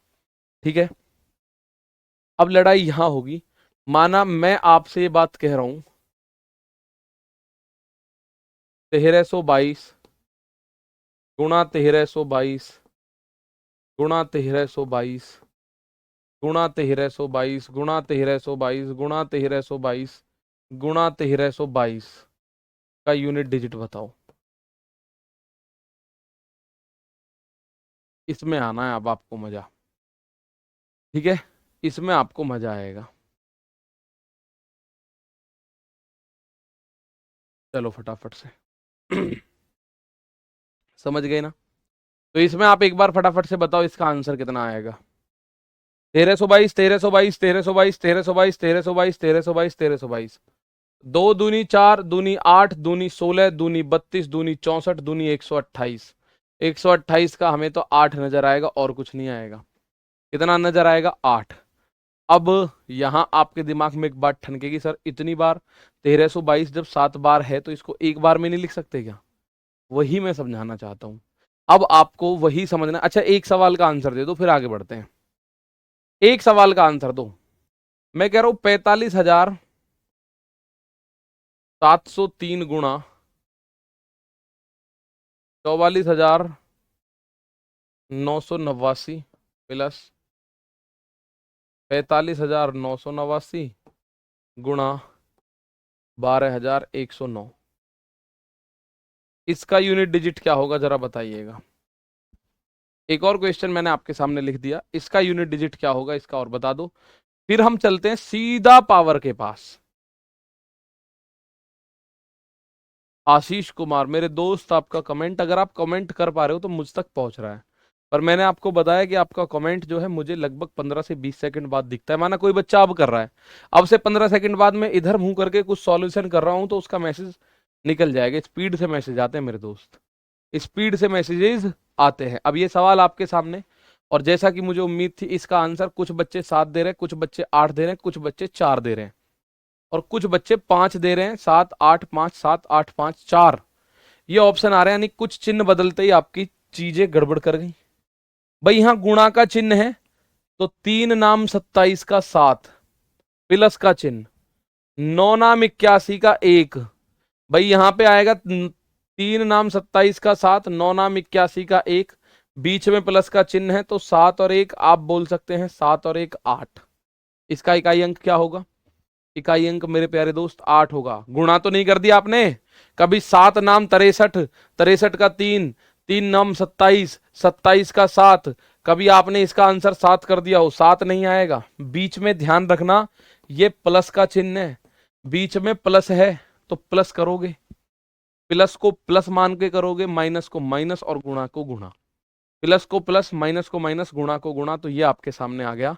ठीक है, अब लड़ाई यहां होगी। माना मैं आपसे ये बात कह रहा हूं, 1322 गुणा 1322 गुणा 1322 गुणा 1322 गुणा 1322 गुणा 1322 गुणा 1322 का यूनिट डिजिट बताओ। इसमें आना है अब आपको मजा। ठीक है, इसमें आपको मजा आएगा। चलो फटाफट से समझ गए ना? तो इसमें आप एक बार फटाफट से बताओ इसका आंसर कितना आएगा। 1322 1322 1322 1322 1322 1322 1322, 2 दूनी 4, दूनी 8, दूनी 16, दूनी 32, दूनी 64, दूनी 128। 128 का हमें तो 8 नजर आएगा और कुछ नहीं आएगा। कितना नजर आएगा? 8। अब यहां आपके दिमाग में एक बात ठनकेगी, सर इतनी बार 1322 जब 7 बार है तो इसको एक बार में नहीं लिख सकते क्या? वही मैं समझाना चाहता हूं। अब आपको वही समझना। अच्छा एक सवाल का आंसर दे दो फिर आगे बढ़ते हैं। एक सवाल का आंसर दो। मैं कह रहा हूं 45,703 गुणा 44,989 प्लस 45,989 गुणा 12,109। इसका यूनिट डिजिट क्या होगा जरा बताइएगा। एक और क्वेश्चन मैंने आपके सामने लिख दिया, इसका यूनिट डिजिट क्या होगा इसका और बता दो। फिर हम चलते हैं सीधा पावर के पास। आशीष कुमार मेरे दोस्त, आपका कमेंट, अगर आप कमेंट कर पा रहे हो तो मुझ तक पहुंच रहा है। पर मैंने आपको बताया कि आपका कमेंट जो है मुझे लगभग 15 से 20 सेकंड बाद दिखता है। माना कोई बच्चा अब कर रहा है, अब से 15 सेकंड बाद मैं इधर मुंह करके कुछ सॉल्यूशन कर रहा हूं तो उसका मैसेज निकल जाएगा। स्पीड से मैसेज आते हैं मेरे दोस्त, स्पीड से मैसेजेस आते हैं। अब ये सवाल आपके सामने, और जैसा कि मुझे उम्मीद थी इसका आंसर कुछ बच्चे 7 दे रहे हैं, कुछ बच्चे 8 दे रहे हैं, कुछ बच्चे 4 दे रहे हैं। और कुछ बच्चे 5 दे रहे हैं, 7 8 5 7 8 5 4, ये ऑप्शन आ रहे हैं, यानी कुछ चिन्ह बदलते ही आपकी चीजें गड़बड़ कर गई। भाई यहां गुणा का चिन्ह है, तो 3 नाम 27 का 7 प्लस का चिन्ह, 9 नाम 81 का 1, भाई यहां पे आएगा 3 नाम 27 का 7, 9 नाम 81 का 1, बीच में प्लस का चिन्ह है, तो 7 और 1 आप बोल सकते हैं 7 और 1 8। इसका इकाई अंक क्या होगा? इकाई अंक मेरे प्यारे दोस्त 8 होगा। गुणा तो नहीं कर दिया आपने कभी, 7 नाम 63, 63 का 3, 3 नाम 27, 27 का 7, कभी आपने इसका आंसर 7 कर दिया हो, 7 नहीं आएगा। बीच में ध्यान रखना ये प्लस का चिन्ह है, बीच में प्लस है तो प्लस करोगे, प्लस को प्लस मान के करोगे, माइनस को माइनस और गुणा को गुणा, प्लस को प्लस माइनस को माइनस गुणा को गुणा, तो ये आपके सामने आ गया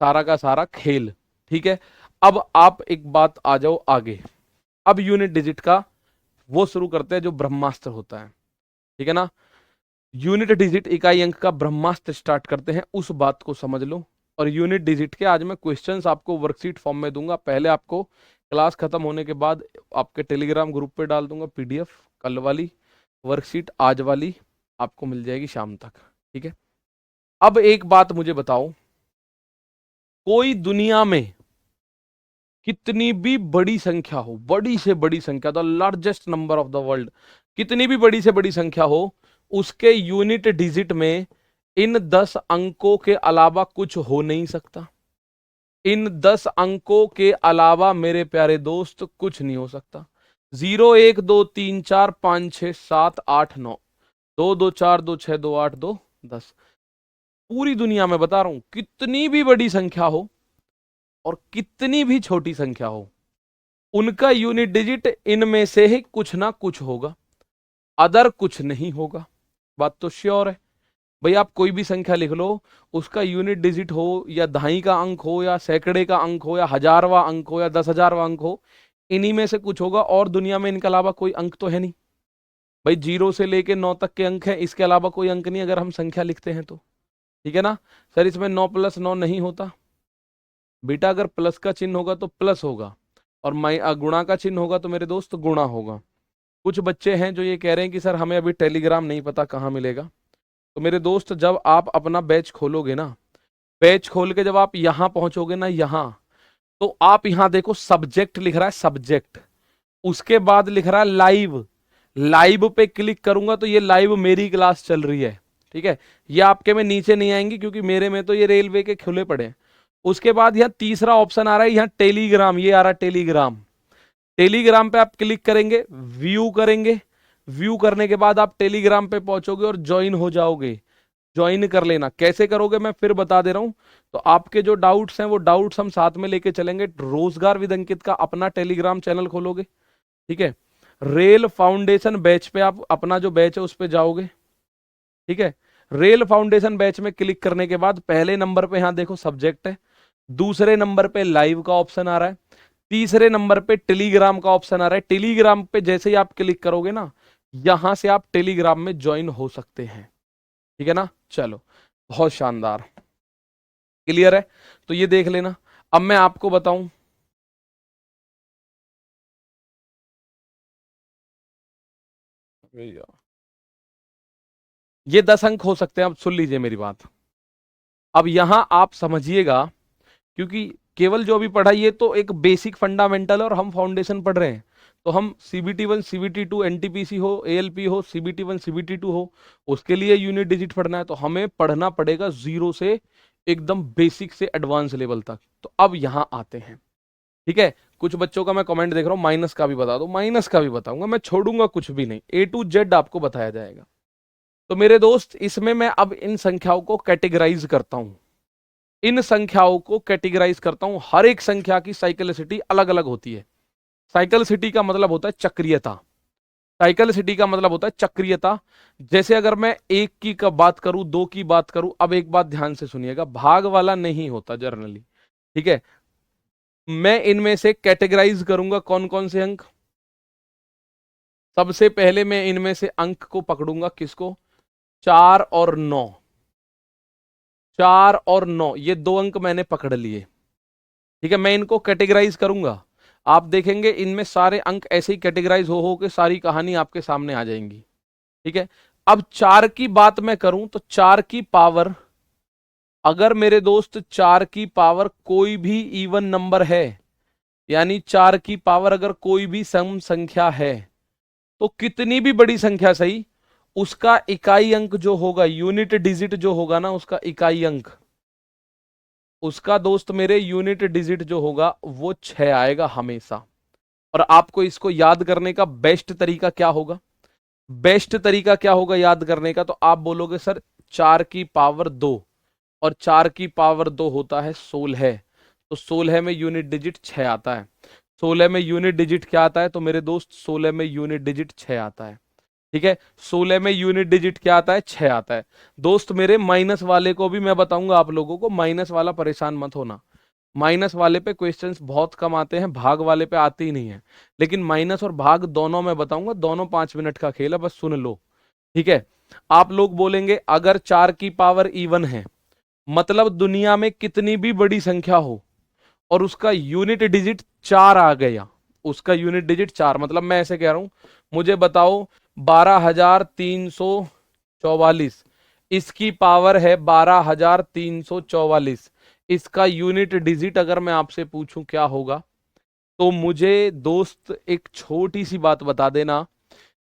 सारा का सारा खेल। ठीक है, अब आप एक बात आ जाओ आगे, अब यूनिट डिजिट का वो शुरू करते हैं जो ब्रह्मास्त्र होता है। ठीक है ना, यूनिट डिजिट इकाई अंक का ब्रह्मास्त्र स्टार्ट करते हैं, उस बात को समझ लो। और यूनिट डिजिट के आज मैं क्वेश्चंस आपको वर्कशीट फॉर्म में दूंगा, पहले आपको क्लास खत्म होने के बाद आपके टेलीग्राम ग्रुप पे डाल दूंगा पीडीएफ, कल वाली वर्कशीट आज वाली आपको मिल जाएगी शाम तक। ठीक है, अब एक बात मुझे बताओ, कोई दुनिया में कितनी भी बड़ी संख्या हो, बड़ी से बड़ी संख्या, the largest number of the world, कितनी भी बड़ी से बड़ी संख्या हो, उसके यूनिट डिजिट में इन 10 अंकों के अलावा कुछ हो नहीं सकता। इन 10 अंकों के अलावा मेरे प्यारे दोस्त कुछ नहीं हो सकता। 0 1 2 3 4 5 6 7 8 9, 2 2 4 2 6 2 8 2 10, पूरी दुनिया में बता रहा हूं, कितनी भी बड़ी संख्या हो और कितनी भी छोटी संख्या हो, उनका यूनिट डिजिट इनमें से ही कुछ ना कुछ होगा, अदर कुछ नहीं होगा। बात तो श्योर है भाई, आप कोई भी संख्या लिख लो, उसका यूनिट डिजिट हो या दहाई का अंक हो या सैकड़े का अंक हो या हजारवा अंक हो या 10,000वां अंक हो, इन्हीं में से कुछ होगा, और दुनिया में इनके अलावा कोई अंक तो है नहीं। भाई 0 से लेके 9 तक के अंक हैं, इसके अलावा कोई अंक नहीं अगर हम संख्या लिखते हैं तो। ठीक है ना सर, इसमें 9 + 9 नहीं होता बेटा, अगर प्लस का चिन्ह होगा तो प्लस होगा, और गुणा का चिन्ह होगा तो मेरे दोस्त गुणा होगा। कुछ बच्चे हैं जो ये कह रहे हैं कि सर हमें अभी टेलीग्राम नहीं पता कहाँ मिलेगा, तो मेरे दोस्त जब आप अपना बैच खोलोगे ना, बैच खोल के जब आप यहां पहुंचोगे ना, यहां, तो आप यहां देखो सब्जेक्ट लिख रहा है, सब्जेक्ट, उसके बाद लिख रहा है लाइव, लाइव पे क्लिक करूंगा तो ये लाइव मेरी क्लास चल रही है। ठीक है, ये आपके में नीचे नहीं आएंगी क्योंकि मेरे में तो ये रेलवे के खुले पड़े हैं। उसके बाद यहाँ तीसरा ऑप्शन आ रहा है, यहाँ टेलीग्राम, ये आ रहा है टेलीग्राम, टेलीग्राम पे आप क्लिक करेंगे, व्यू करेंगे, व्यू करने के बाद आप टेलीग्राम पे पहुंचोगे और ज्वाइन हो जाओगे। ज्वाइन कर लेना, कैसे करोगे मैं फिर बता दे रहा हूं, तो आपके जो डाउट्स हैं वो डाउट्स हम साथ में लेके चलेंगे। रोजगार विद अंकित का अपना टेलीग्राम चैनल खोलोगे, ठीक है, रेल फाउंडेशन बैच पे आप अपना जो बैच है उस पे जाओगे। ठीक है, रेल फाउंडेशन बैच में क्लिक करने के बाद पहले नंबर पे यहां देखो सब्जेक्ट है, दूसरे नंबर पे लाइव का ऑप्शन आ रहा है, तीसरे नंबर पे टेलीग्राम का ऑप्शन आ रहा है। टेलीग्राम पे जैसे ही आप क्लिक करोगे ना, यहां से आप टेलीग्राम में ज्वाइन हो सकते हैं। ठीक है ना, चलो बहुत शानदार, क्लियर है, तो ये देख लेना। अब मैं आपको बताऊं, ये 10 अंक हो सकते हैं। अब सुन लीजिए मेरी बात, अब यहां आप समझिएगा, क्योंकि केवल जो अभी पढ़ा ये तो एक बेसिक फंडामेंटल है और हम फाउंडेशन पढ़ रहे हैं, तो हम CBT1 CBT2 NTPC हो ALP हो CBT1 CBT2 हो, उसके लिए यूनिट डिजिट पढ़ना है, तो हमें पढ़ना पड़ेगा 0 से एकदम बेसिक से एडवांस लेवल तक। तो अब यहां आते हैं, ठीक है, कुछ बच्चों का मैं कमेंट देख रहा हूं माइनस का भी बता दो, माइनस का भी बताऊंगा, मैं छोड़ूंगा कुछ भी नहीं, A to Z आपको बताया जाएगा। तो मेरे दोस्त इसमें मैं अब इन संख्याओं को कैटेगराइज करता हूं, इन संख्याओं को कैटेगराइज करता हूं, हर एक संख्या की साइक्लिसिटी अलग अलग होती है। साइक्लिसिटी का मतलब होता है चक्रीयता, साइक्लिसिटी का मतलब होता है चक्रीयता। जैसे अगर मैं 1 की बात करूं, 2 की बात करूं, अब एक बात ध्यान से सुनिएगा, भाग वाला नहीं होता जनरली। ठीक है, मैं इनमें से कैटेगराइज करूंगा कौन कौन से अंक। सबसे पहले मैं इनमें से अंक को पकड़ूंगा, किसको, 4 और 9, 4 और 9 ये 2 अंक मैंने पकड़ लिए। ठीक है, मैं इनको कैटेगराइज करूंगा। आप देखेंगे इनमें सारे अंक ऐसे ही कैटेगराइज हो के सारी कहानी आपके सामने आ जाएंगी। ठीक है, अब 4 की बात मैं करूं तो 4 की पावर, अगर मेरे दोस्त 4 की पावर कोई भी इवन नंबर है, यानी 4 की पावर अगर कोई भी सम संख्या है, तो कितनी भी बड़ी संख्या सही, उसका इकाई अंक जो होगा, यूनिट डिजिट जो होगा ना, उसका इकाई अंक, उसका दोस्त मेरे यूनिट डिजिट जो होगा वो 6 आएगा हमेशा। और आपको इसको याद करने का बेस्ट तरीका क्या होगा? बेस्ट तरीका क्या होगा याद करने का? तो आप बोलोगे सर 4 की पावर 2, और 4 की पावर 2 होता है 16, तो 16 में यूनिट डिजिट 6 आता है। 16 में यूनिट डिजिट क्या आता है? तो मेरे दोस्त 16 में यूनिट डिजिट 6 आता है। ठीक है, 16 में यूनिट डिजिट क्या आता है? 6 आता है। दोस्त मेरे माइनस वाले को भी मैं बताऊंगा आप लोगों को, माइनस वाला परेशान मत होना। माइनस वाले पे क्वेश्चंस बहुत कम आते हैं, भाग वाले पे आते ही नहीं है, लेकिन माइनस और भाग दोनों मैं बताऊंगा, दोनों 5 मिनट का खेल है, बस सुन लो। ठीक है, आप लोग बोलेंगे अगर 4 की पावर इवन है, मतलब दुनिया में कितनी भी बड़ी संख्या हो और उसका यूनिट डिजिट 4 आ गया, उसका यूनिट डिजिट 4, मतलब मैं ऐसे कह रहा हूं, मुझे बताओ 12,344, इसकी पावर है 12,344, इसका यूनिट डिजिट अगर मैं आपसे पूछूं क्या होगा, तो मुझे दोस्त एक छोटी सी बात बता देना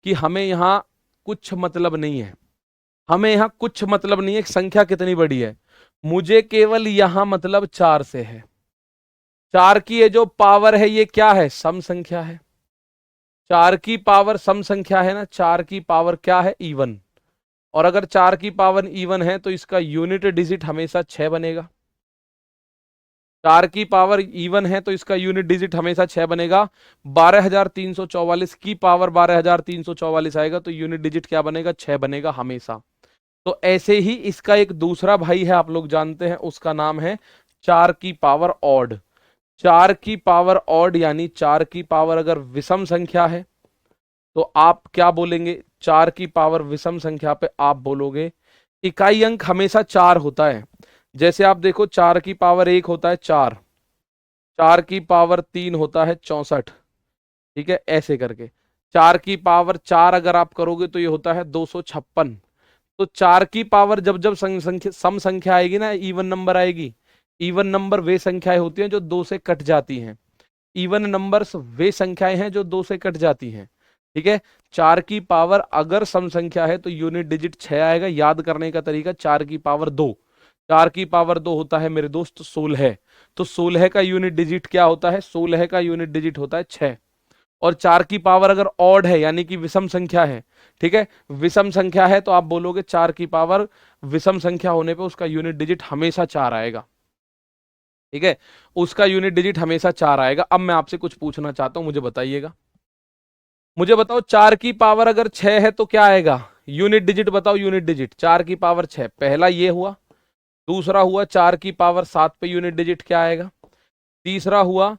कि हमें यहां कुछ मतलब नहीं है, हमें यहां कुछ मतलब नहीं है संख्या कितनी बड़ी है, मुझे केवल यहां मतलब 4 से है। 4 की ये जो पावर है ये क्या है? सम संख्या है। 4 की पावर सम संख्या है ना, 4 की पावर क्या है? इवन। और अगर 4 की पावर इवन है तो इसका यूनिट डिजिट हमेशा 6 बनेगा। 4 की पावर इवन है तो इसका यूनिट डिजिट हमेशा 6 बनेगा। 12,344 की पावर 12,344 आएगा तो यूनिट डिजिट क्या बनेगा? 6 बनेगा हमेशा। तो ऐसे ही इसका एक दूसरा भाई है, आप लोग जानते हैं, उसका नाम है 4 की पावर ऑड। 4 की पावर ऑड यानी 4 की पावर अगर विषम संख्या है तो आप क्या बोलेंगे? 4 की पावर विषम संख्या पे आप बोलोगे इकाई अंक हमेशा 4 होता है। जैसे आप देखो 4 की पावर 1 होता है 4, 4 की पावर 3 होता है 64। ठीक है, ऐसे करके 4 की पावर 4 अगर आप करोगे तो ये होता है 256। तो 4 की पावर जब जब संख्या सम संख्या आएगी ना, इवन नंबर आएगी, इवन नंबर वे संख्याएं होती हैं जो 2 से कट जाती हैं, इवन नंबर्स वे संख्याएं हैं जो 2 से कट जाती हैं। ठीक है, 4 की पावर अगर सम संख्या है तो यूनिट डिजिट 6 आएगा। याद करने का तरीका 4 की पावर 2, 4 की पावर 2 होता है मेरे दोस्त 16, तो 16 का यूनिट डिजिट क्या होता है? 16 का यूनिट डिजिट होता है 6। और 4 की पावर अगर ऑड है यानी कि विषम संख्या है, ठीक है, विषम संख्या है तो आप बोलोगे 4 की पावर विषम संख्या होने पे उसका यूनिट डिजिट हमेशा 4 आएगा। ठीक है, उसका यूनिट डिजिट हमेशा 4 आएगा। अब मैं आपसे कुछ पूछना चाहता हूं, मुझे बताइएगा, मुझे बताओ 4 की पावर अगर 6 है तो क्या आएगा? यूनिट डिजिट बताओ, यूनिट डिजिट 4 की पावर 6, पहला ये हुआ। दूसरा हुआ 4 की पावर 7 पे यूनिट डिजिट क्या आएगा? तीसरा हुआ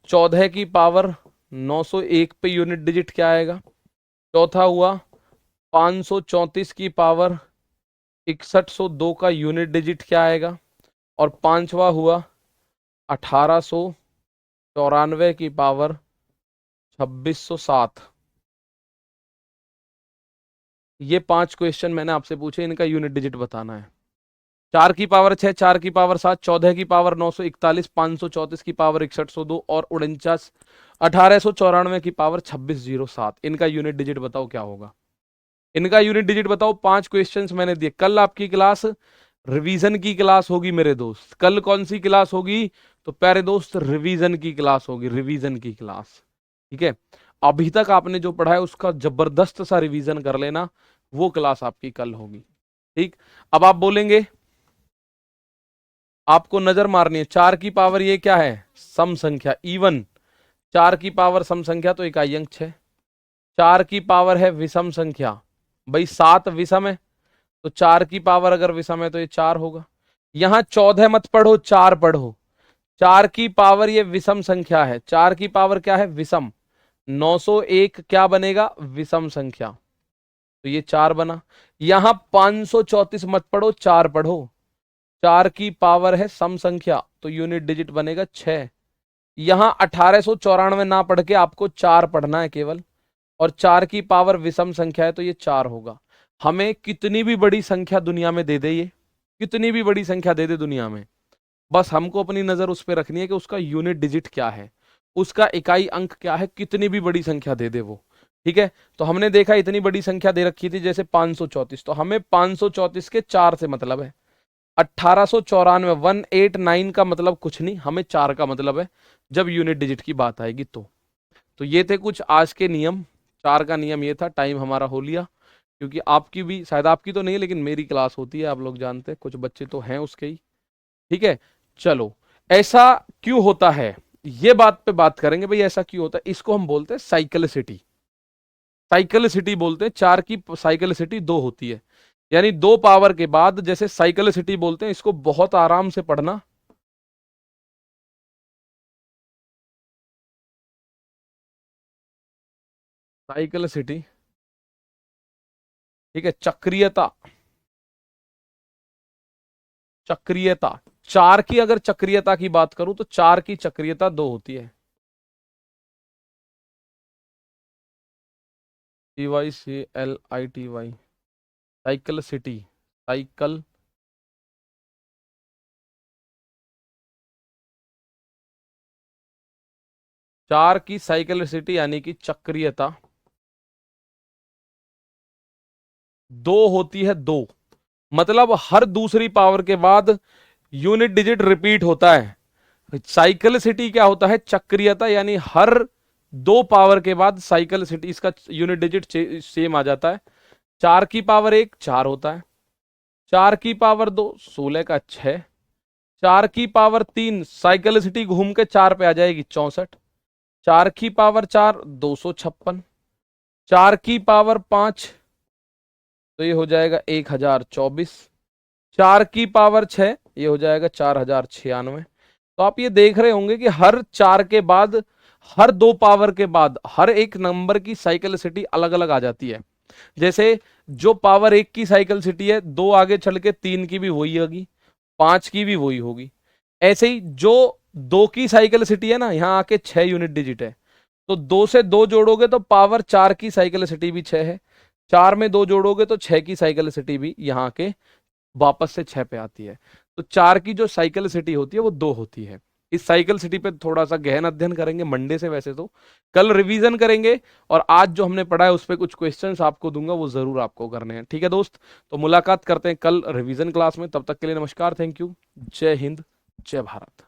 14 की पावर 901 पे यूनिट डिजिट क्या आएगा? चौथा हुआ 534 की पावर 6102 का यूनिट डिजिट क्या आएगा? और पांचवा हुआ 1894 की पावर 2607। ये 5 क्वेश्चन मैंने आपसे पूछे, इनका यूनिट डिजिट बताना है। 4 की पावर 6, 4 की पावर 7, 14 की पावर 941, 534 की पावर 6102 और 49 1894 की पावर 2607। इनका यूनिट डिजिट बताओ क्या होगा? इनका यूनिट डिजिट बताओ। 5 क्वेश्चंस मैंने दिए। कल आपकी क्लास रिवीजन की क्लास होगी मेरे दोस्त। कल कौन सी क्लास होगी? तो प्यारे दोस्त रिवीजन की क्लास होगी, रिवीजन की क्लास। ठीक है, अभी तक आपने जो पढ़ा है उसका जबरदस्त सा रिवीजन कर लेना, वो क्लास आपकी कल होगी। ठीक, अब आप बोलेंगे आपको नजर मारनी है, 4 की पावर ये क्या है? सम संख्या, इवन। 4 की पावर सम संख्या तो इकाई अंक 6। 4 की पावर है विषम संख्या, भाई 7 विषम है, तो 4 की पावर अगर विषम है तो ये 4 होगा। यहां 14 मत पढ़ो, 4 पढ़ो। 4 की पावर ये विषम संख्या है, 4 की पावर क्या है? विषम। 901 क्या बनेगा? विषम संख्या, तो ये 4 बना। यहां 534 मत पढ़ो, 4 पढ़ो। 4 की पावर है सम संख्या, तो यूनिट डिजिट बनेगा 6। यहां 1894 ना पढ़ के आपको 4 पढ़ना है केवल, और 4 की पावर विषम संख्या है तो ये 4 होगा। हमें कितनी भी बड़ी संख्या दुनिया में दे दे, ये कितनी भी बड़ी संख्या दे दे दुनिया में, बस हमको अपनी नजर उस पर रखनी है कि उसका यूनिट डिजिट क्या है, उसका इकाई अंक क्या है, कितनी भी बड़ी संख्या दे दे वो। ठीक है, तो हमने देखा इतनी बड़ी संख्या दे रखी थी जैसे 534, तो हमें 534 के 4 से मतलब है। 1894 189 का मतलब कुछ नहीं, हमें 4 का मतलब है जब यूनिट डिजिट की बात आएगी तो ये थे कुछ आज के नियम। 4 का नियम ये था। टाइम हमारा हो लिया, क्योंकि आपकी भी, शायद आपकी तो नहीं है लेकिन मेरी क्लास होती है, आप लोग जानते हैं, कुछ बच्चे तो हैं उसके ही। ठीक है, चलो, ऐसा क्यों होता है ये बात पे बात करेंगे भाई, ऐसा क्यों होता है। इसको हम बोलते हैं साइक्लिसिटी। साइक्लिसिटी बोलते हैं, 4 की साइक्लिसिटी 2 होती है, यानी 2 पावर के बाद जैसे साइक्लिसिटी बोलते हैं। इसको बहुत आराम से पढ़ना। साइक्लिसिटी, ठीक है, चक्रीयता। चक्रीयता, 4 की अगर चक्रीयता की बात करूं तो 4 की चक्रीयता 2 होती है। CYCLITY, साइक्लिसिटी, साइकिल, 4 की साइक्लिसिटी यानी कि चक्रीयता 2 होती है। 2 मतलब हर दूसरी पावर के बाद यूनिट डिजिट रिपीट होता है। साइक्लिसिटी क्या होता है, चक्रीयता, यानी हर 2 पावर के बाद साइक्लिसिटी, इसका यूनिट डिजिट सेम आ जाता है। 4 की पावर 1 4 होता है, 4 की पावर 2 16 का 6, 4 की पावर 3 साइक्लिसिटी घूम के 4 पे आ जाएगी 64, 4 की पावर 4 256, 4 की पावर 5 तो ये हो जाएगा 1024, 4 की पावर 6 ये हो जाएगा 4096। तो आप ये देख रहे होंगे कि हर 4 के बाद, हर 2 पावर के बाद हर एक नंबर की साइक्लिसिटी अलग अलग आ जाती है। जैसे जो पावर 1 की साइक्लिसिटी है, 2 आगे चल के 3 की भी वही होगी, 5 की भी वही होगी। ऐसे ही जो 2 की साइक्लिसिटी है ना, यहाँ आके 6 यूनिट डिजिट है, तो 2 से 2 जोड़ोगे तो पावर 4 की साइक्लिसिटी भी 6 है, 4 में 2 जोड़ोगे तो 6 की साइक्लिसिटी भी यहाँ के वापस से 6 पे आती है। तो 4 की जो साइक्लिसिटी होती है वो 2 होती है। इस साइक्लिसिटी पे थोड़ा सा गहन अध्ययन करेंगे मंडे से, वैसे तो कल रिवीजन करेंगे, और आज जो हमने पढ़ा है उस पर कुछ क्वेश्चंस आपको दूंगा, वो जरूर आपको करने हैं। ठीक है दोस्त, तो मुलाकात करते हैं कल रिवीजन क्लास में। तब तक के लिए नमस्कार, थैंक यू, जय हिंद, जय भारत।